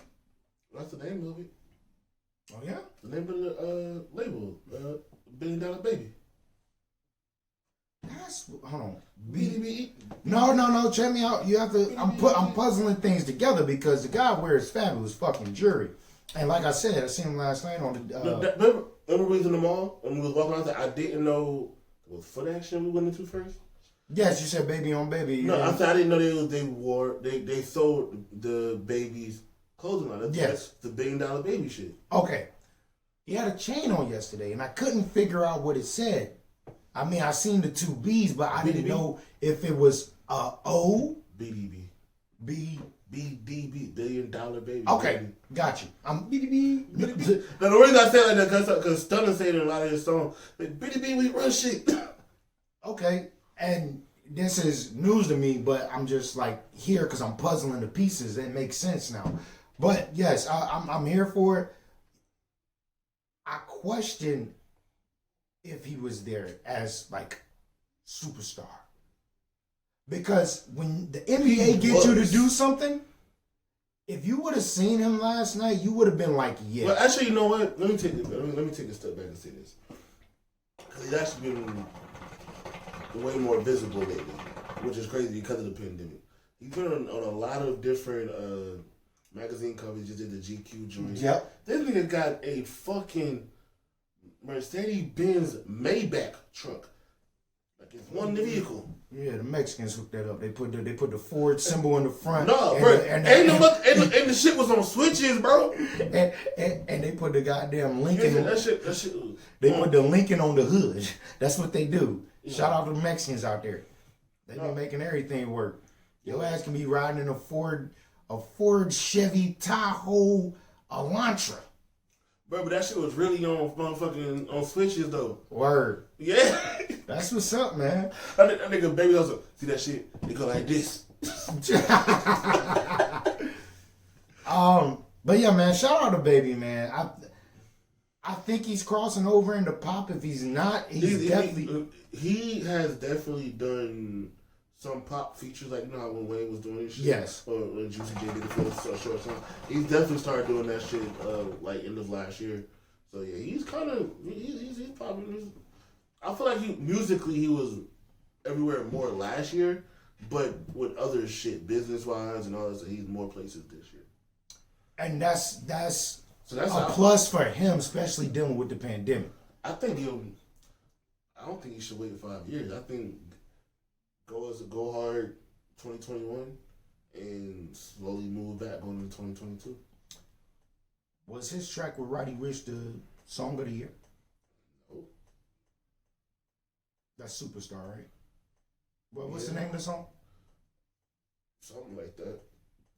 That's the name of it. oh yeah, The name of the label, $1 Billion Baby. that's hold on. BDB. No, check me out. You have to. I'm puzzling things together because the guy wears fabulous fucking jewelry, and like I said, I seen him last night on the. Remember we was in the mall and we was walking out there. I didn't know it was Foot Action we went into first. Yes, you said baby on baby. No, I said I didn't know they sold the baby's clothing line. That's the $1 billion baby shit. Okay, he had a chain on yesterday, and I couldn't figure out what it said. I mean, I seen the two B's, but I didn't know if it was O BDB. B. BDB, $1 billion baby. Okay, baby. got you. I'm BDB. Now the reason I say it like that because Stunner said in a lot of his songs, like, BDB we run shit. Okay, and this is news to me, but I'm just like here because I'm puzzling the pieces. It makes sense now. But yes, I'm here for it. I question if he was there as like superstar. Because when the NBA gets you to do something, if you would have seen him last night, you would have been like, yeah. Well, actually, you know what? Let me take a step back and say this. Because he's actually been way more visible lately, which is crazy because of the pandemic. He's been on a lot of different magazine covers. Just did the GQ joint. Yep. This nigga got a fucking Mercedes-Benz Maybach truck. Like it's one vehicle. Yeah, the Mexicans hooked that up. They put the Ford symbol in the front. No, bro. And the shit was on switches, bro. And they put the goddamn Lincoln. Yeah, that shit. They put the Lincoln on the hood. That's what they do. Yeah. Shout out to the Mexicans out there. They be making everything work. Your ass can be riding in a Ford Chevy Tahoe Elantra. Bro, but that shit was really on motherfucking on switches though. Word. Yeah. That's what's up, man. That nigga baby also see that shit. They go like this. But yeah, man. Shout out to baby, man. I think he's crossing over into pop. If he's not, he has definitely done some pop features, like you know how when Wayne was doing his shit. Yes. Or when Juicy J did it for a short time. He's definitely started doing that shit like end of last year. So yeah, he's kind of he's probably. I feel like musically he was everywhere more last year, but with other shit business wise and all that, so he's more places this year. And that's a plus for him, especially dealing with the pandemic. I don't think he should wait 5 years. I think go hard 2021 and slowly move back going into 2022. Was his track with Roddy Ricch the song of the year? No. That's Superstar, right? Well, what's the name of the song? Something like that.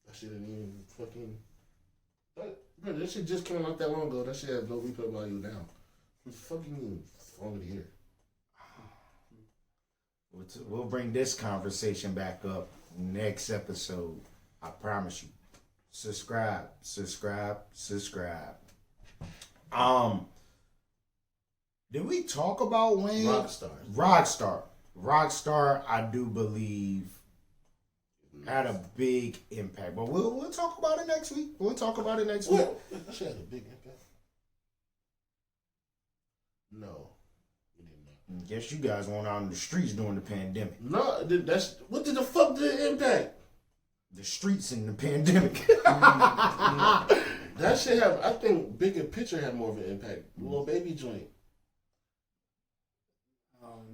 That shit didn't even fucking. That shit just came out not that long ago. That shit has no replay value now. It's fucking song of the year. We'll bring this conversation back up next episode. I promise you. Subscribe. Did we talk about Wayne? Rockstar, I do believe, had a big impact. But we'll talk about it next week. That shit had a big impact. No, it did not. Guess you guys went out in the streets during the pandemic. No, that's what did the fuck did it impact? The streets in the pandemic. That shit have. I think Bigger Picture had more of an impact. Little Baby joint.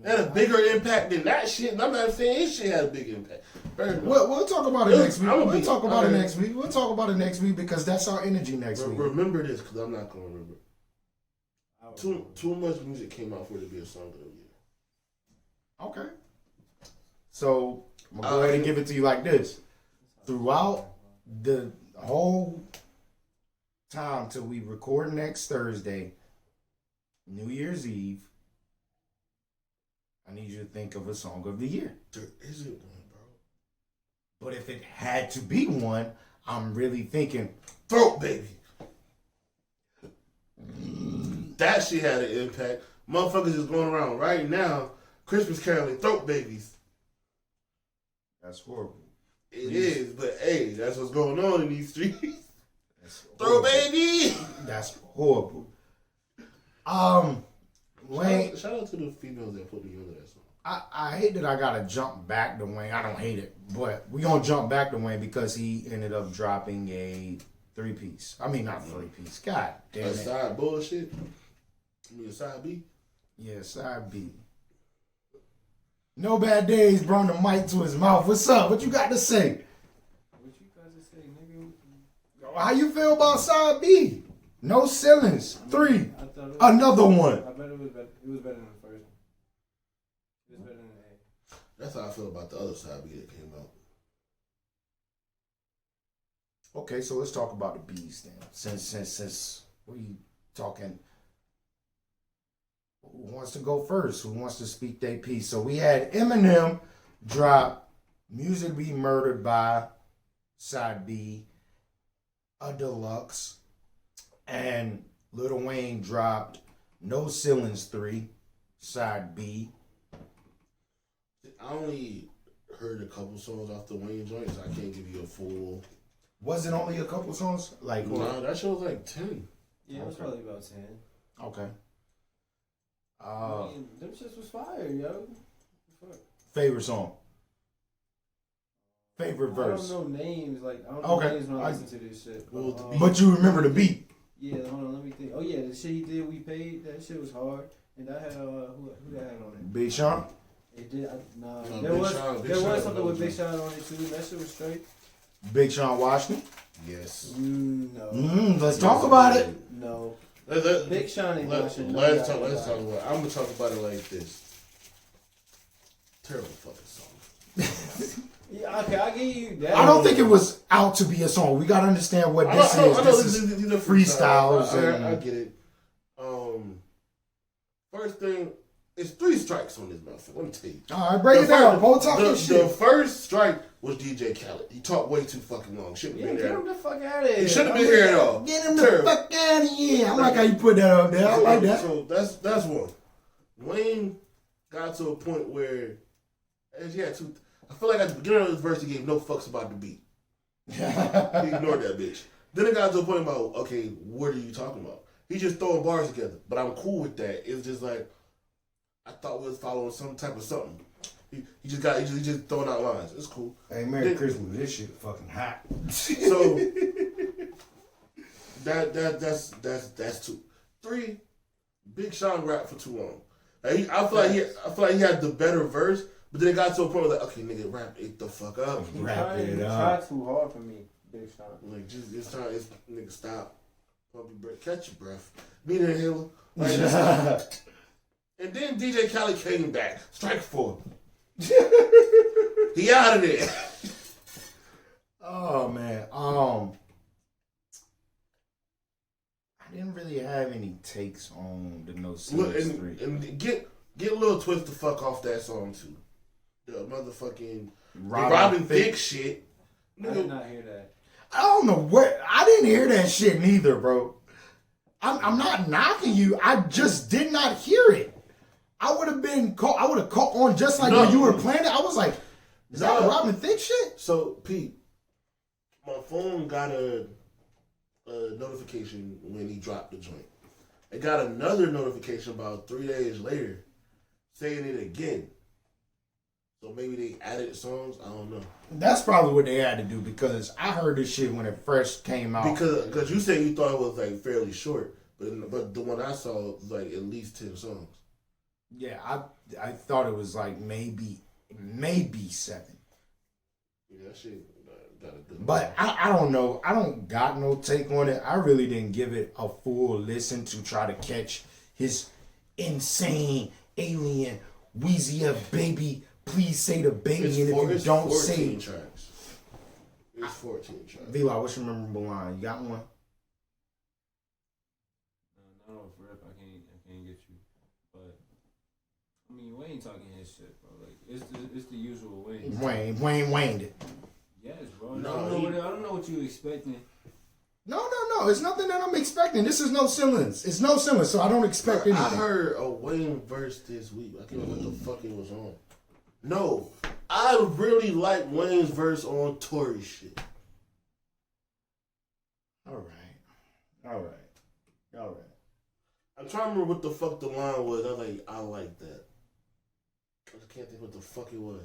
Had a bigger impact than that shit. And I'm not saying his shit had a big impact. We'll talk about it next week. We'll talk about it next week because that's our energy next week. Remember this because I'm not gonna remember. Too much music came out for it to be a song of the year. Okay. So I'm gonna go ahead and give it to you like this. Throughout the whole time till we record next Thursday, New Year's Eve, I need you to think of a song of the year. There isn't one, bro. But if it had to be one, I'm really thinking Throat Baby. That shit had an impact. Motherfuckers is going around right now Christmas caroling Throat Babies. That's horrible. It is, but hey, that's what's going on in these streets. Throat Baby. That's horrible. Wayne, shout out to the females that put me under that song. I hate that I gotta jump back to Wayne. I don't hate it, but we gonna jump back to Wayne because he ended up dropping a 3-piece. I mean, not 3-piece. God damn it. Side bullshit. I mean, a side B. Yeah, side B. No Bad Days brought the mic to his mouth. What's up? What you got to say? What you guys say, nigga? How you feel about side B? No ceilings. 3. Another one. I bet it was better. It was better than the first one. It was better than A. That's how I feel about the other side B that came out. Okay, so let's talk about the B's then. Since we talking, who wants to go first? Who wants to speak their piece? So we had Eminem drop "Music Be Murdered By" side B, a deluxe, and Lil Wayne dropped "No Ceilings 3" side B. I only heard a couple songs off the Wayne joint, so I can't give you a full. Was it only a couple songs? Like, no, that shit was like 10. Yeah, it was probably about 10. Okay. I mean, them shits was fire, yo. Fuck. Favorite song? Favorite verse? I don't know names. Like, I don't know names when I listen to this shit. But you remember the beat? Yeah, hold on, let me think. Oh, yeah, the shit he did, We Paid, that shit was hard. And that had, who that had on it? Big Sean? It did, No, there was Sean something with Big Sean on it too. That shit was straight. Big Sean Washington? Yes. No. Let's talk about it. No. Big Sean ain't Washington. Let's talk about it. I'm going to talk about it like this. Terrible fucking song. Yeah, okay, I'll give you that. I don't think it was out to be a song. We got to understand what this is. This is freestyles. I get it. First thing, it's 3 strikes on this motherfucker. Let me tell you. All right, break it down. Whole talking shit. The first strike was DJ Khaled. He talked way too fucking long. Shouldn't have been there. Get him the fuck out of here. He shouldn't have been here at all. Get him the fuck out of here. I like how you put that up there. I like that. So that's one. Wayne got to a point where he had to. I feel like at the beginning of this verse, he gave no fucks about the beat. He ignored that bitch. Then it got to a point about, okay, what are you talking about? He just throwing bars together. But I'm cool with that. It's just like, I thought we was following some type of something. He just throwing out lines. It's cool. Hey, Merry Christmas. This shit fucking hot. So that's 2. 3, Big Sean rapped for too long. Like, I feel like he had the better verse, but then it got to a point where like, okay, nigga, rap it the fuck up. Wrap it up. Tried too hard for me, Big Sean. Like, just it's time. It's nigga, stop. Pump your breath. Catch your breath. Need an inhaler. Like, and then DJ Khaled came back. Strike 4. He out of there. Oh man. I didn't really have any takes on the No Ceilings 3. And get Lil Twist the fuck off that song too. The motherfucking Robin Thicke shit. I did not hear that. I don't know what. I didn't hear that shit neither, bro. I'm not knocking you. I just did not hear it. I would have caught on just like when you were playing it. I was like, is that a Robin Thicke shit? So, Pete, my phone got a notification when he dropped the joint. It got another notification about 3 days later saying it again. So maybe they added songs. I don't know. That's probably what they had to do because I heard this shit when it first came out. Because you said you thought it was like fairly short, but the one I saw was like at least 10 songs. Yeah, I thought it was like maybe 7. Yeah, that shit got a good. But I don't know. I don't got no take on it. I really didn't give it a full listen to try to catch his insane alien Weezy F baby. Please say the baby, and if you don't say tracks. It's 14 tracks. V-Law, what's your memorable line? You got one? Not off rip, I can't get you. But I mean, Wayne talking his shit, bro. Like it's the usual Wayne. Wayne it. Yes, bro. No, I don't know what you expecting. No. It's nothing that I'm expecting. This is no semblance. It's no semblance, so I don't expect anything. I heard a Wayne verse this week. I can't remember what the fuck it was on. No, I really like Wayne's verse on Tory shit. All right. I'm trying to remember what the fuck the line was. I like that. I just can't think what the fuck it was.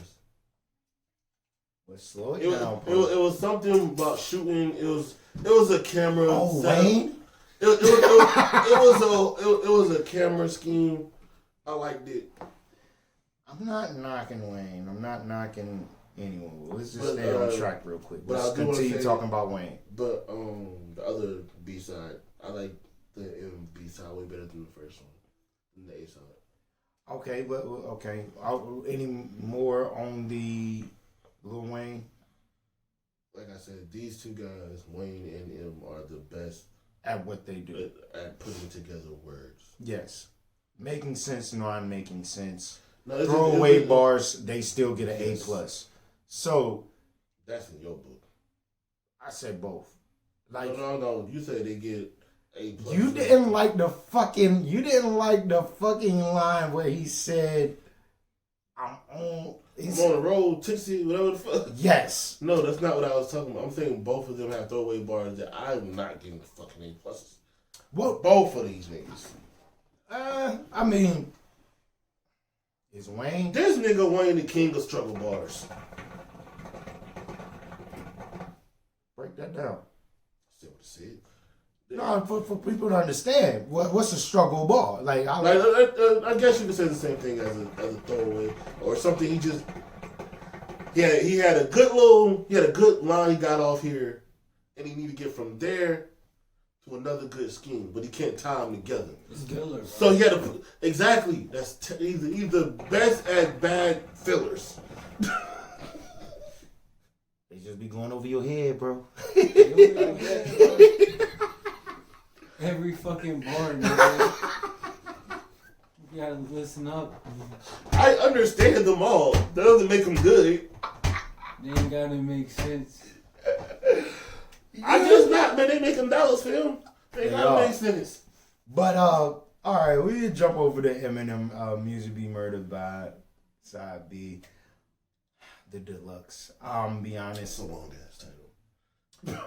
Let's slow it It down. was something about shooting. It was a camera. Oh, setup. Wayne? It was a camera scheme. I liked it. I'm not knocking Wayne. I'm not knocking anyone. Let's just But, stay on track real quick. but Let's I do wanna continue say- talking about Wayne. But the other B side, I like the M B side way better than the first one, than the A side. Okay, but okay. Any more on the Lil Wayne? Like I said, these two guys, Wayne and M, are the best At what they do. at putting together words. Yes. Making sense, non-making sense. No, Throwaway bars, they still get an Yes. A+. So, That's in your book. I said both. Like, No. You said they get A+. you didn't like the fucking line where he said, I'm on Yes. No, that's not what I was talking about. I'm saying both of them have throwaway bars that I'm not getting fucking A+. What? Both of these niggas. I mean, is Wayne? This nigga Wayne the king of struggle bars. Break that down. See what I said. No, for people to understand, what's a struggle bar? Like, I guess you could say the same thing as a throwaway or something. He had a good line he got off here, and he need to get from there to another good scheme, but he can't tie them together. It's killer, bro. So he had to exactly. That's he's the best at bad fillers. they just be going over your head, bro. Every fucking bar, nigga. You gotta listen up. I understand them all. That doesn't make them good. They ain't gotta make sense. I just not, man. They making dollars for him. They gotta Yeah. make sense. But all right, we can jump over to Eminem. Music Be Murdered by Side B, the deluxe. Be honest. It's a long ass title.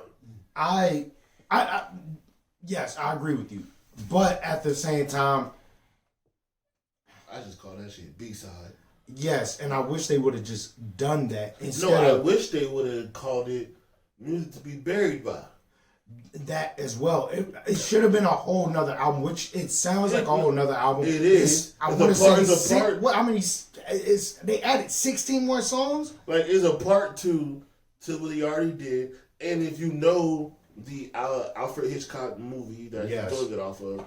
I yes, I agree with you. But at the same time, I just call that shit B-side. yes, and I wish they would have just done that instead No, I of wish they would have called it Music to Be Buried By. that as well. It should have been a whole nother album, which it sounds like a whole nother album. It is. I It's want a to part- say it's a part- what? How many? They added 16 more songs. Like, it's a part 2 to what he already did. And if you know the Alfred Hitchcock movie that Yes. he's doing it off of,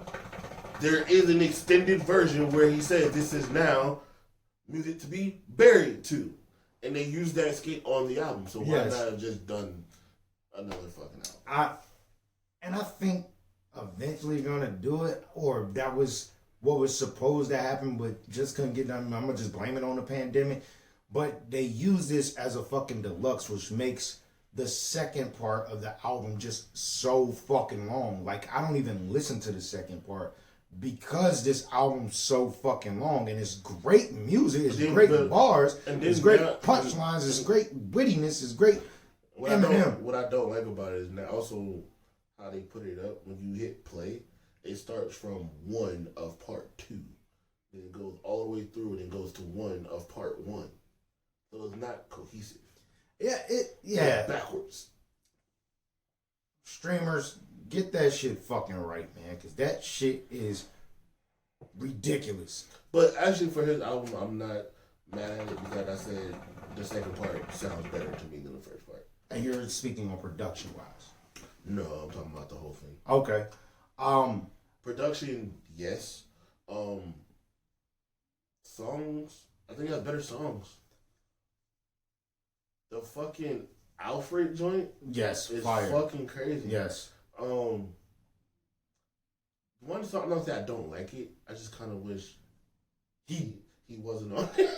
there is an extended version where he said this is now Music to Be Buried To. And they used that skit on the album. So why Yes. not have just done another fucking album? I think eventually gonna do it, or that was what was supposed to happen, but just couldn't get done. I'm gonna just blame it on the pandemic. But they use this as a fucking deluxe, which makes the second part of the album just so fucking long. Like, I don't even listen to the second part because this album's so fucking long, and it's great music, it's great bars, it's great punchlines, it's great wittiness, it's great Eminem. What I don't like about it is now also how they put it up. When you hit play, it starts from 1 of part 2. then it goes all the way through, and then goes to one of part one. So it's not cohesive. Yeah, It's backwards. Streamers, get that shit fucking right, man, because that shit is ridiculous. But actually, for his album, I'm not mad at it because, like I said, the second part sounds better to me than the first part. And you're speaking on production wise. No, I'm talking about the whole thing. Okay. Production, yes. Songs, I think he has better songs. The fucking Alfred joint, Yes, is fire. fucking crazy. Yes. One song, not that I don't like it. I just kind of wish he wasn't on it.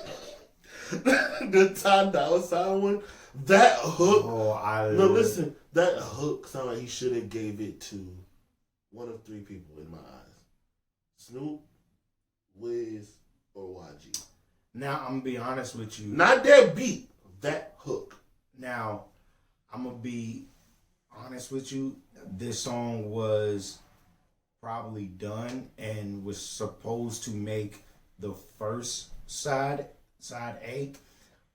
The Ty Dolla $ign one, that hook. No, listen, that hook sound like he should have gave it to one of three people in my eyes: Snoop, Wiz, or YG. Now I'm gonna be honest with you. Not that beat, that hook. Now I'm gonna be honest with you. This song was probably done and was supposed to make the first side A,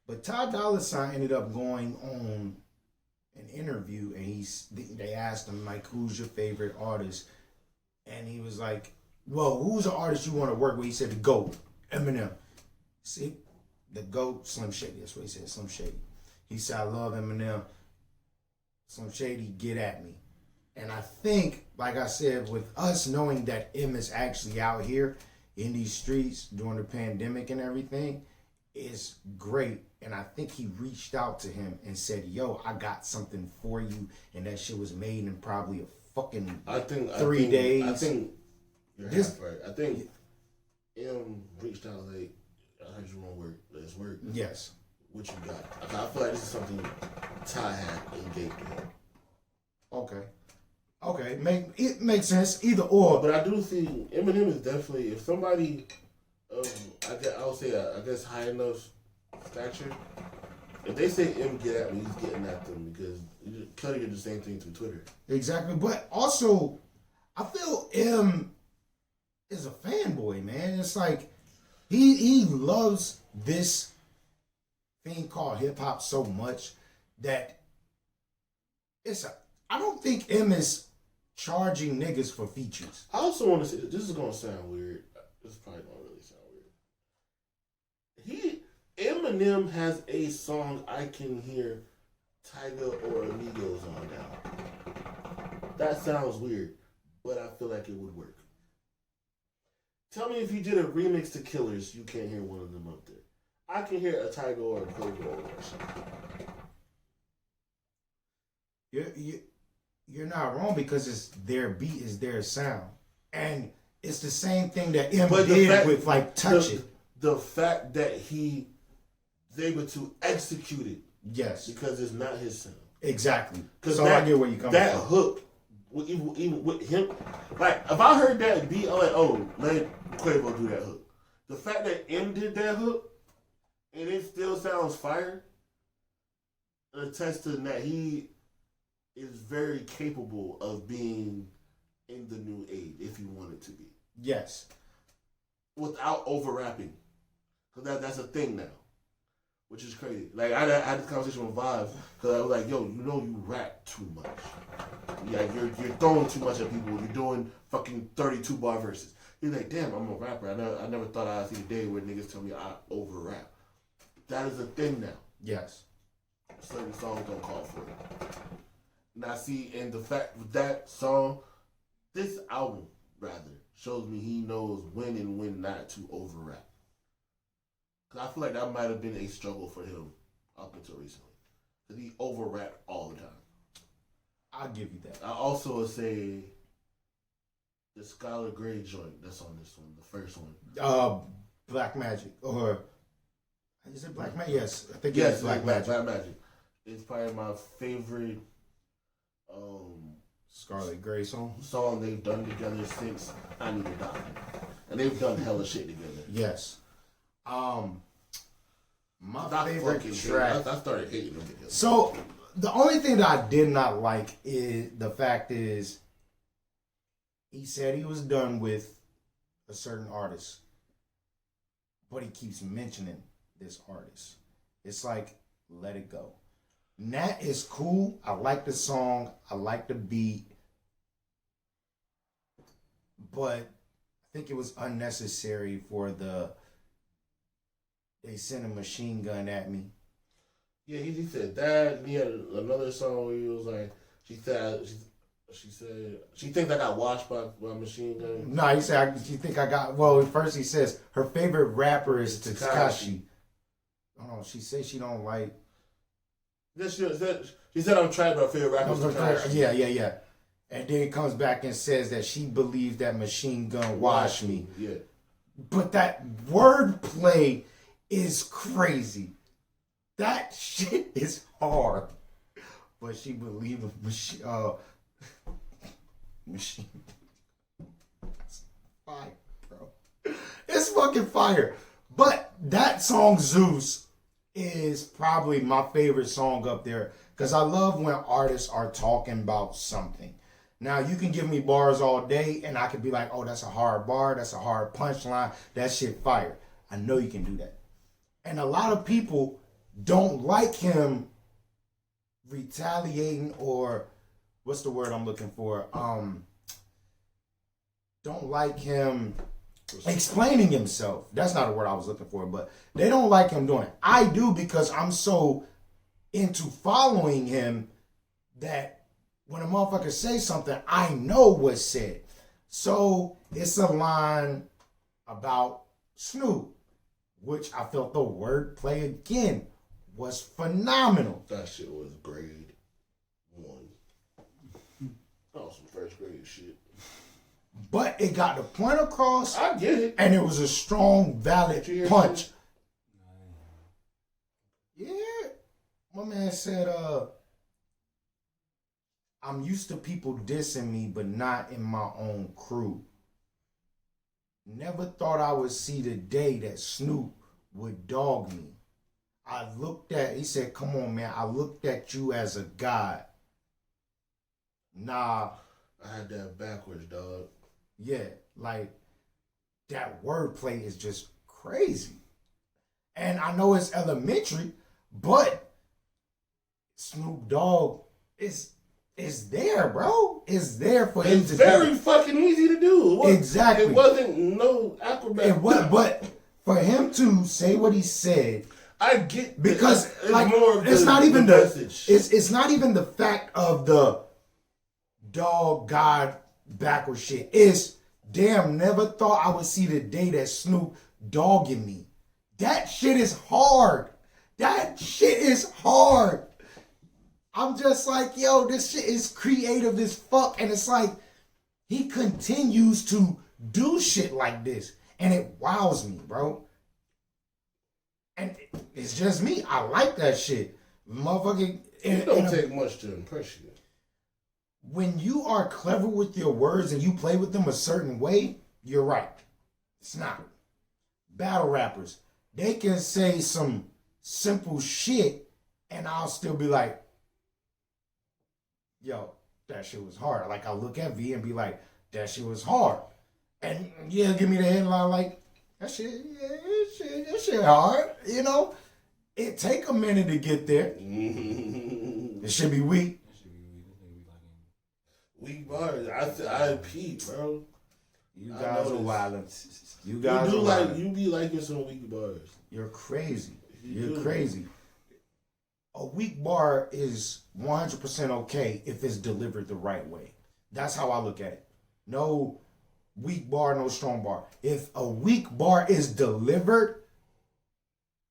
but Ty Dolla $ign ended up going on an interview and they asked him like, who's your favorite artist, and he was like, well, who's the artist you want to work with? He said the GOAT, Eminem. See, the GOAT, Slim Shady. That's what he said, Slim Shady. He said, I love Eminem. Slim Shady, get at me. And I think, like I said, with us knowing that M is actually out here in these streets during the pandemic and everything, is great. And I think he reached out to him and said, yo, I got something for you. And that shit was made in probably a fucking 3 days. I think you're half right. I think M reached out like, I heard you want work. Let's work. Yes. What you got? I feel like this is something Ty had and gave to him. Okay, it makes sense. Either or. But I do think Eminem is definitely, if somebody, I would say, I guess high enough stature, if they say M get at me, he's getting at them because Cuddy did the same thing through Twitter. Exactly, but also, I feel M is a fanboy, man. It's like he loves this thing called hip hop so much that I don't think M is charging niggas for features. I also want to say this is gonna sound weird. This probably don't really sound weird. Eminem has a song I can hear Tyga or Amigos on now. That sounds weird, but I feel like it would work. Tell me if you did a remix to Killers, you can't hear one of them up there. I can hear a Tyga or a Quavo on that shit. You're not wrong because it's their beat, is their sound, and it's the same thing that M did with like Touch It. The fact that he was able to execute it, yes, because it's not his sound. Exactly. So I get where you come from. That hook, even with him, like if I heard that beat, I'm like, oh, let Quavo do that hook. The fact that M did that hook and it still sounds fire attests to that he is very capable of being in the new age if you wanted to be. Yes. Without over rapping. Because that's a thing now. Which is crazy. Like, I had this conversation with Vibe because I was like, yo, you rap too much. Like, you're throwing too much at people. You're doing fucking 32 bar verses. He's like, damn, I'm a rapper. I never thought I'd see a day where niggas tell me I over rap. That is a thing now. Yes. Certain songs don't call for it. Now, see, and the fact with that song, this album, rather, shows me he knows when and when not to over rap. Because I feel like that might have been a struggle for him up until recently. Because he over rapped all the time. I'll give you that. I also would say the Skylar Grey joint that's on this one, the first one. Black Magic. Or, is it Black Magic? Yes, I think yes, it's Black Magic. Black Magic. It's probably my favorite Scarlet Grey song they've done together since I Need to Die. And they've done hella shit together. Yes. My favorite track. I started hating them together. So the only thing that I did not like is the fact is he said he was done with a certain artist. but he keeps mentioning this artist. It's like, let it go. Nat is cool. I like the song. I like the beat. But I think it was unnecessary for they sent a machine gun at me. Yeah, he said that. And he had another song where he was like, she said she thinks I got washed by a machine gun. No, he said she think I got. Well, first he says her favorite rapper is Tekashi. Oh, she said she don't like. She said I'm trying, but her favorite rapper is Tekashi. Yeah. And then he comes back and says that she believes that machine gun washed me. Yeah. But that wordplay is crazy. That shit is hard. But she believed machine. It's fire, bro. It's fucking fire. But that song Zeus is probably my favorite song up there because I love when artists are talking about something. Now, you can give me bars all day and I could be like, oh, that's a hard bar. That's a hard punchline. That shit fire. I know you can do that. And a lot of people don't like him retaliating or what's the word I'm looking for? Don't like him explaining himself. That's not a word I was looking for, but they don't like him doing it. I do because I'm so into following him that when a motherfucker say something, I know what's said. So it's a line about Snoop, which I felt the wordplay again was phenomenal. That shit was grade 1. That was some first grade shit. But it got the point across. I get it. And it was a strong, valid punch. Yeah. My man said, I'm used to people dissing me, but not in my own crew. Never thought I would see the day that Snoop would dog me. He said, come on, man, I looked at you as a god. Nah. I had that backwards, dog. Yeah, like, that wordplay is just crazy. And I know it's elementary, but Snoop Dogg is there, bro. It's there for him to do. It's very fucking easy to do. Exactly. It wasn't no acrobat. But for him to say what he said, I get because it's like more of it's the, not even the the message. it's not even the fact of the dog god backward shit. It's damn, never thought I would see the day that Snoop dogging me. That shit is hard. That shit is hard. I'm just like, yo, this shit is creative as fuck. And it's like, he continues to do shit like this. And it wows me, bro. And it's just me. I like that shit. Motherfucking. It don't take much to impress you. When you are clever with your words and you play with them a certain way, you're right. It's not. Battle rappers, they can say some simple shit and I'll still be like, yo, that shit was hard. Like, I'll look at V and be like, that shit was hard. And yeah, give me the headline like, that shit hard. You know, it take a minute to get there. It should be weak. Weak bars. I peep, bro. You guys are wild. You be liking some weak bars. You're crazy. You're crazy. A weak bar is 100% okay if it's delivered the right way. That's how I look at it. No weak bar, no strong bar. If a weak bar is delivered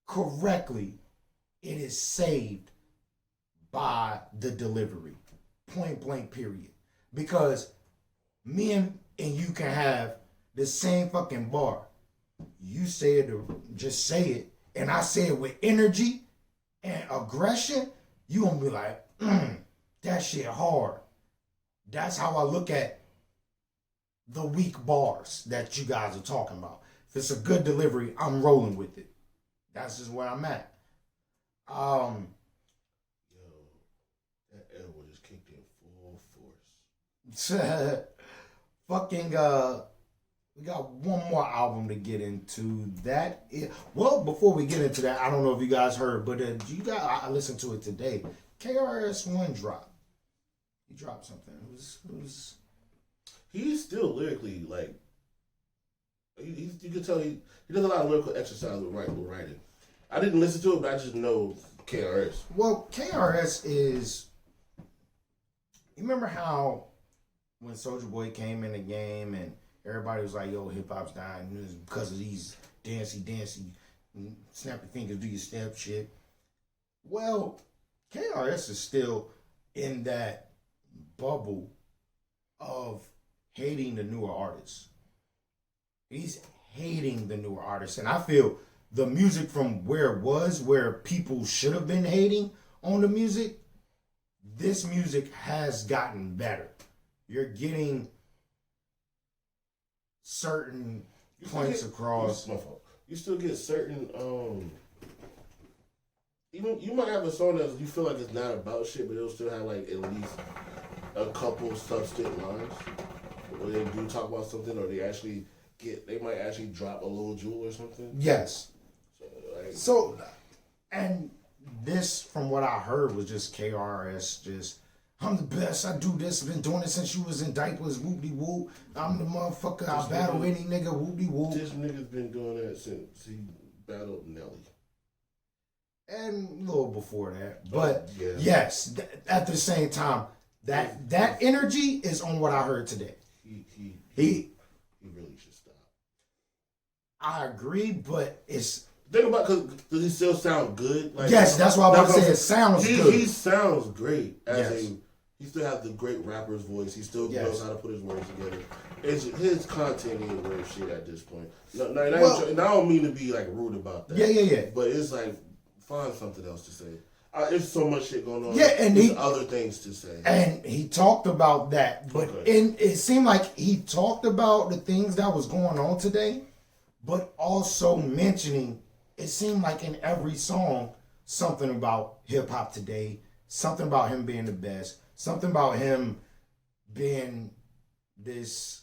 correctly, it is saved by the delivery. Point blank, period. Because me and you can have the same fucking bar. You say it, just say it, and I say it with energy and aggression, you gonna be like, that shit hard. That's how I look at the weak bars that you guys are talking about. If it's a good delivery, I'm rolling with it. That's just where I'm at. Yo, that elbow just kicked in full force. Fucking We got one more album to get into. Well, before we get into that, I don't know if you guys heard, but I listened to it today. KRS-One dropped. He dropped something. It was. He's still lyrically like. You can tell he does a lot of lyrical exercise with writing. I didn't listen to it, but I just know KRS. Well, KRS is. You remember how when Soulja Boy came in the game and everybody was like, "Yo, hip hop's dying," and it was because of these dancey, snap your fingers, do your step shit. Well, KRS is still in that bubble of hating the newer artists. He's hating the newer artists, and I feel the music from where it was, where people should have been hating on the music, this music has gotten better. You're getting certain points across. My fault. You still get certain even you might have a song that you feel like it's not about shit, but it'll still have like at least a couple substantive lines where they do talk about something, or they might actually drop a little jewel or something. Yes. So, and this, from what I heard, was just KRS just, I'm the best, I do this, I've been doing it since you was in diapers, whoop-de-whoop. I'm the motherfucker, I battle any nigga, whoop-de-whoop. This nigga's been doing that since he battled Nelly. And a little before that. But yes, at the same time, that energy is on what I heard today. He really should stop. I agree, but it's... Think about, does he still sound good? Like, yes, that's what I was about to say. It sounds good. He sounds great. He still has the great rapper's voice. He still knows how to put his words together. His content ain't worth shit at this point. No, I don't mean to be like rude about that. Yeah. But it's like, find something else to say. There's so much shit going on. Yeah, and there's other things to say. And he talked about that, but it seemed like he talked about the things that was going on today, but also mentioning, it seemed like in every song, something about hip hop today, something about him being the best, something about him being this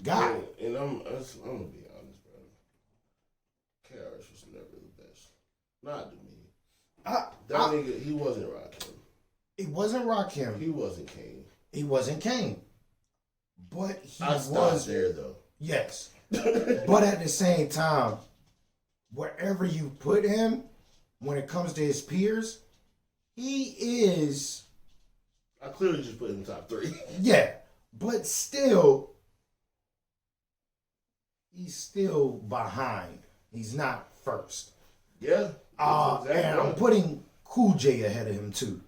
guy. And I'm gonna be honest, bro. KRS was never the best. Not to me. That nigga, he wasn't Rakim. He wasn't Rakim. He wasn't Kane. He wasn't Kane. But he was there though. Yes. But at the same time, wherever you put him, when it comes to his peers, he is... I clearly just put him in the top 3. Yeah. But still, he's still behind. He's not first. Yeah. Exactly and I'm putting Cool J ahead of him too.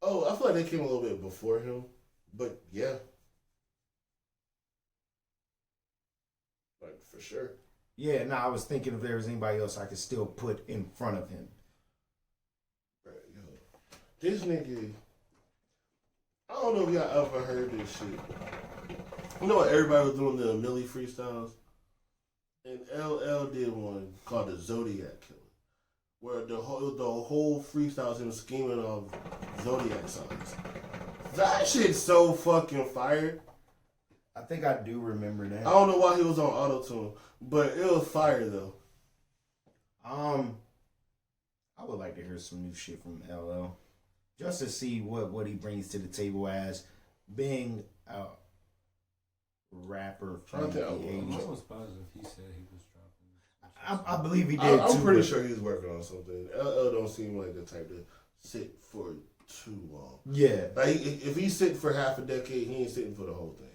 Oh, I feel like they came a little bit before him, but yeah, like for sure. Yeah, no, I was thinking if there was anybody else I could still put in front of him. Right, yo, this nigga, I don't know if y'all ever heard this shit. You know what? Everybody was doing the Millie freestyles, and LL did one called the Zodiac Killer, where the whole freestyle is him scheming of Zodiac signs. That shit's so fucking fire. I think I do remember that. I don't know why he was on auto-tune, but it was fire though. I would like to hear some new shit from LL, just to see what he brings to the table as being a rapper from the 80s. I was positive he said he was dropping. I believe he did I'm too. pretty sure he's working on something. LL don't seem like the type to sit for too long. Yeah. Like if he's sitting for half a decade, he ain't sitting for the whole thing.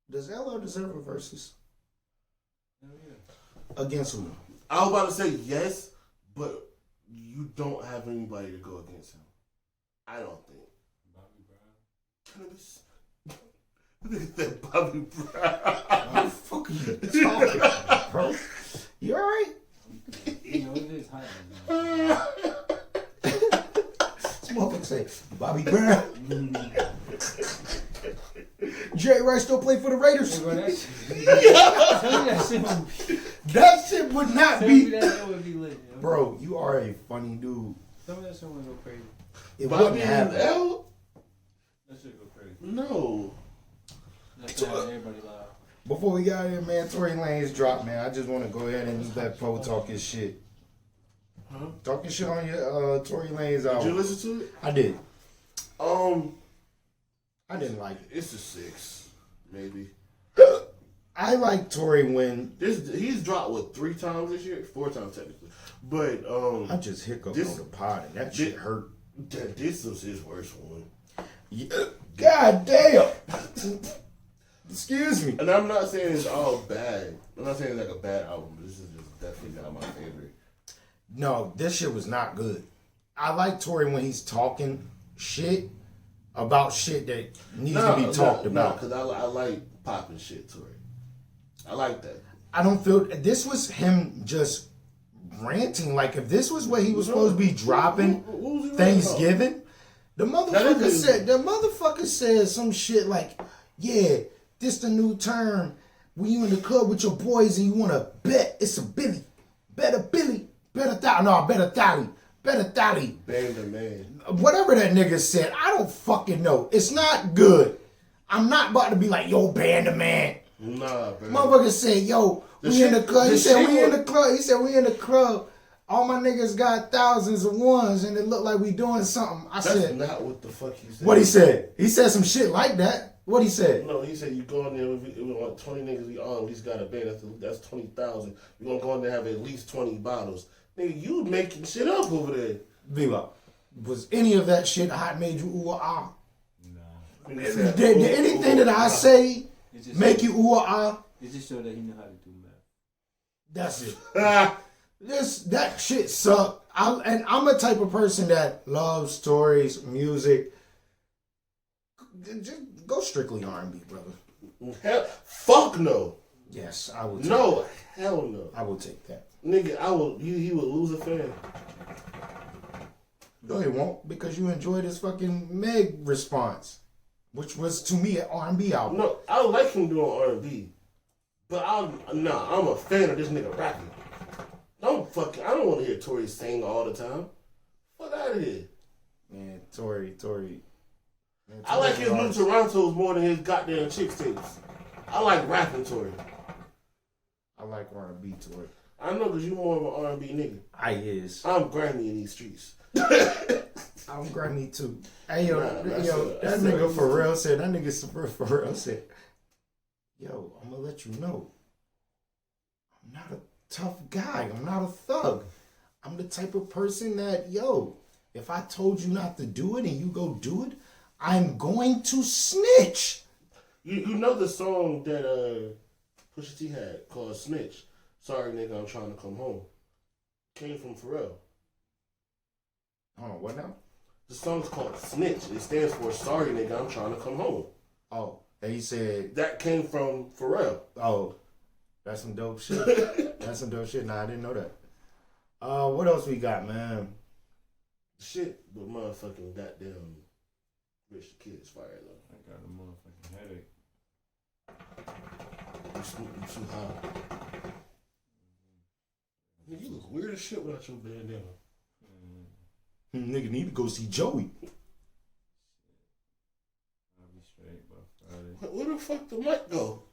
Does LL deserve a versus? Hell yeah. Against who? I was about to say yes, but you don't have anybody to go against him. I don't think. Bobby Brown. Cannabis. Look at that Bobby Brown. What the fuck are you talking about, bro? You alright? You know, it is hot right now. This motherfucker say, Bobby Brown. Jerry Rice still play for the Raiders. Hey, bro, that shit would That shit would not be. be. That would be lit. Yo. Bro, you are a funny dude. Some of that shit would go crazy. It Bobby wouldn't and happen. L? That shit go crazy. No. That's why everybody loud. Before we got here, man, Tory Lanez dropped, man. I just want to go ahead and let Poe talk his shit. Huh? Talking shit on your Tory Lanez album. Did you listen to it? I did. I didn't like it. It's a 6, maybe. I like Tory when He's dropped what 3 times this year, 4 times technically. But I just hiccuped on the pod and that shit hurt. This was his worst one. Yeah. God damn. Excuse me. And I'm not saying it's all bad. I'm not saying it's like a bad album, but this is just definitely not my favorite. No, this shit was not good. I like Tory when he's talking shit about shit that needs to be talked about. Because I like popping shit, Tory. I like that. I don't feel this was him just ranting. Like if this was what he was supposed to be dropping Thanksgiving, the motherfucker said some shit like, yeah, this the new term when you in the club with your boys and you wanna bet it's a Billy. Better Thally. Bang the man. Whatever that nigga said, I don't fucking know. It's not good. I'm not about to be like, yo, band the man. Nah, bro. Motherfucker said, yo, we in the club. He said, we in the club. All my niggas got thousands of ones and it looked like we doing something. That's not what the fuck he said. What he said? He said some shit like that. What he said? No, he said you go in there with like 20 niggas, we all at least got a band. That's 20,000. You gonna go in there and have at least 20 bottles. Nigga, you making shit up over there. Viva, was any of that shit hot made you ooh or ah? Nah. Did anything that I say make you ooh or ah? It just showed that he knew how to do math. That's it. That shit sucked. I'm a type of person that loves stories, music. Just go strictly R&B, brother. Hell, fuck no. Yes, I will. No, hell no. I will take that. Nigga, he would lose a fan. No, he won't, because you enjoyed his fucking Meg response, which was to me an R&B album. No, I like him doing R&B, but I'm a fan of this nigga rapping. I don't want to hear Tory sing all the time. Fuck out of here. Man, Tory. Man, I like his new Torontos more than his goddamn chicks tapes. I like rapping Tory. I like R&B Tory. I know because you more of an R&B nigga. I is. I'm Grammy in these streets. I'm Grammy too. Hey yo, that nigga Pharrell said, yo, I'm gonna let you know, I'm not a tough guy. I'm not a thug. I'm the type of person that, yo, if I told you not to do it and you go do it, I'm going to snitch. You know the song that Pusha T had called Snitch? Sorry, nigga, I'm trying to come home. Came from Pharrell. Oh, what now? The song's called Snitch. It stands for Sorry, nigga, I'm trying to come home. Oh, and he said... That came from Pharrell. Oh, that's some dope shit. That's some dope shit. Nah, I didn't know that. What else we got, man? Shit, but motherfucking goddamn Rich the Kid's fire, though. I got a motherfucking headache. You too high. Nigga, you look weird as shit without your bandana. Nigga need to go see Joey. I'll be straight by Friday. Where the fuck the mic go?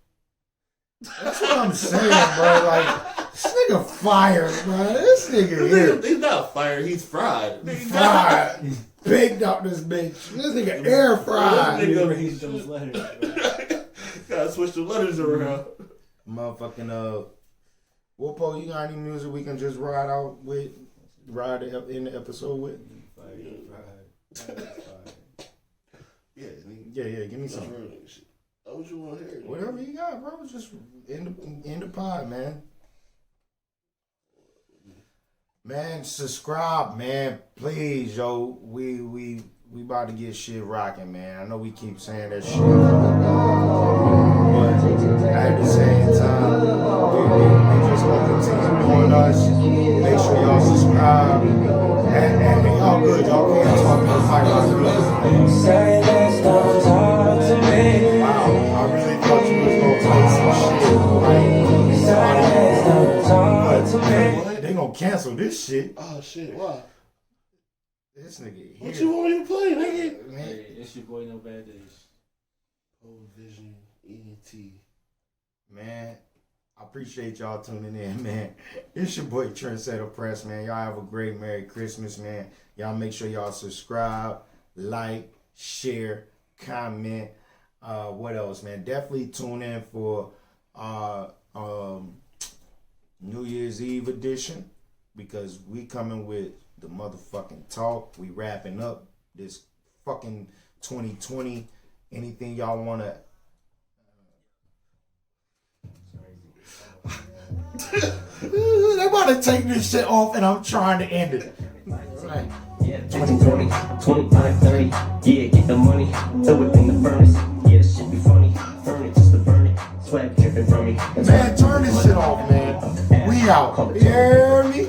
That's what I'm saying, bro. Like, this nigga fired, bro. This nigga here. He's not fired, he's fried. He's fried. He's baked out this bitch. This nigga air fried. This nigga Read those letters. Gotta switch the letters around. Motherfucking, Whoopo, you got any music we can just ride out with? Ride in the episode with? Yeah, give me some. What you want to hear? Whatever you got, bro. Just in the pod, man. Man, subscribe, man. Please, yo. We about to get shit rocking, man. I know we keep saying that shit. But at the same time, we just gonna continue doing us. Make sure y'all subscribe. And y'all good. Y'all can't talk to the mic. Wow, I really thought you was gonna play some shit. Like, they gonna cancel this shit. Oh shit, why? This nigga here. What you want me to play, nigga? Hey, it's your boy No Bad Days. Old Vision, ENT. Man, I appreciate y'all tuning in, man. It's your boy Trendsetter Press, man. Y'all have a great Merry Christmas, man. Y'all make sure y'all subscribe, like, share, comment. What else, man? Definitely tune in for New Year's Eve edition, because we coming with the motherfucking talk. We wrapping up this fucking 2020. Anything y'all wanna? They about to take this shit off, and I'm trying to end it. Right. Yeah, 2020, 25, 30. Yeah, get the money, throw it in the furnace. Yeah, this shit be funny. Burn it just to burn it. Swag dripping from me. Man, turn this shit off, man. We out. You hear me?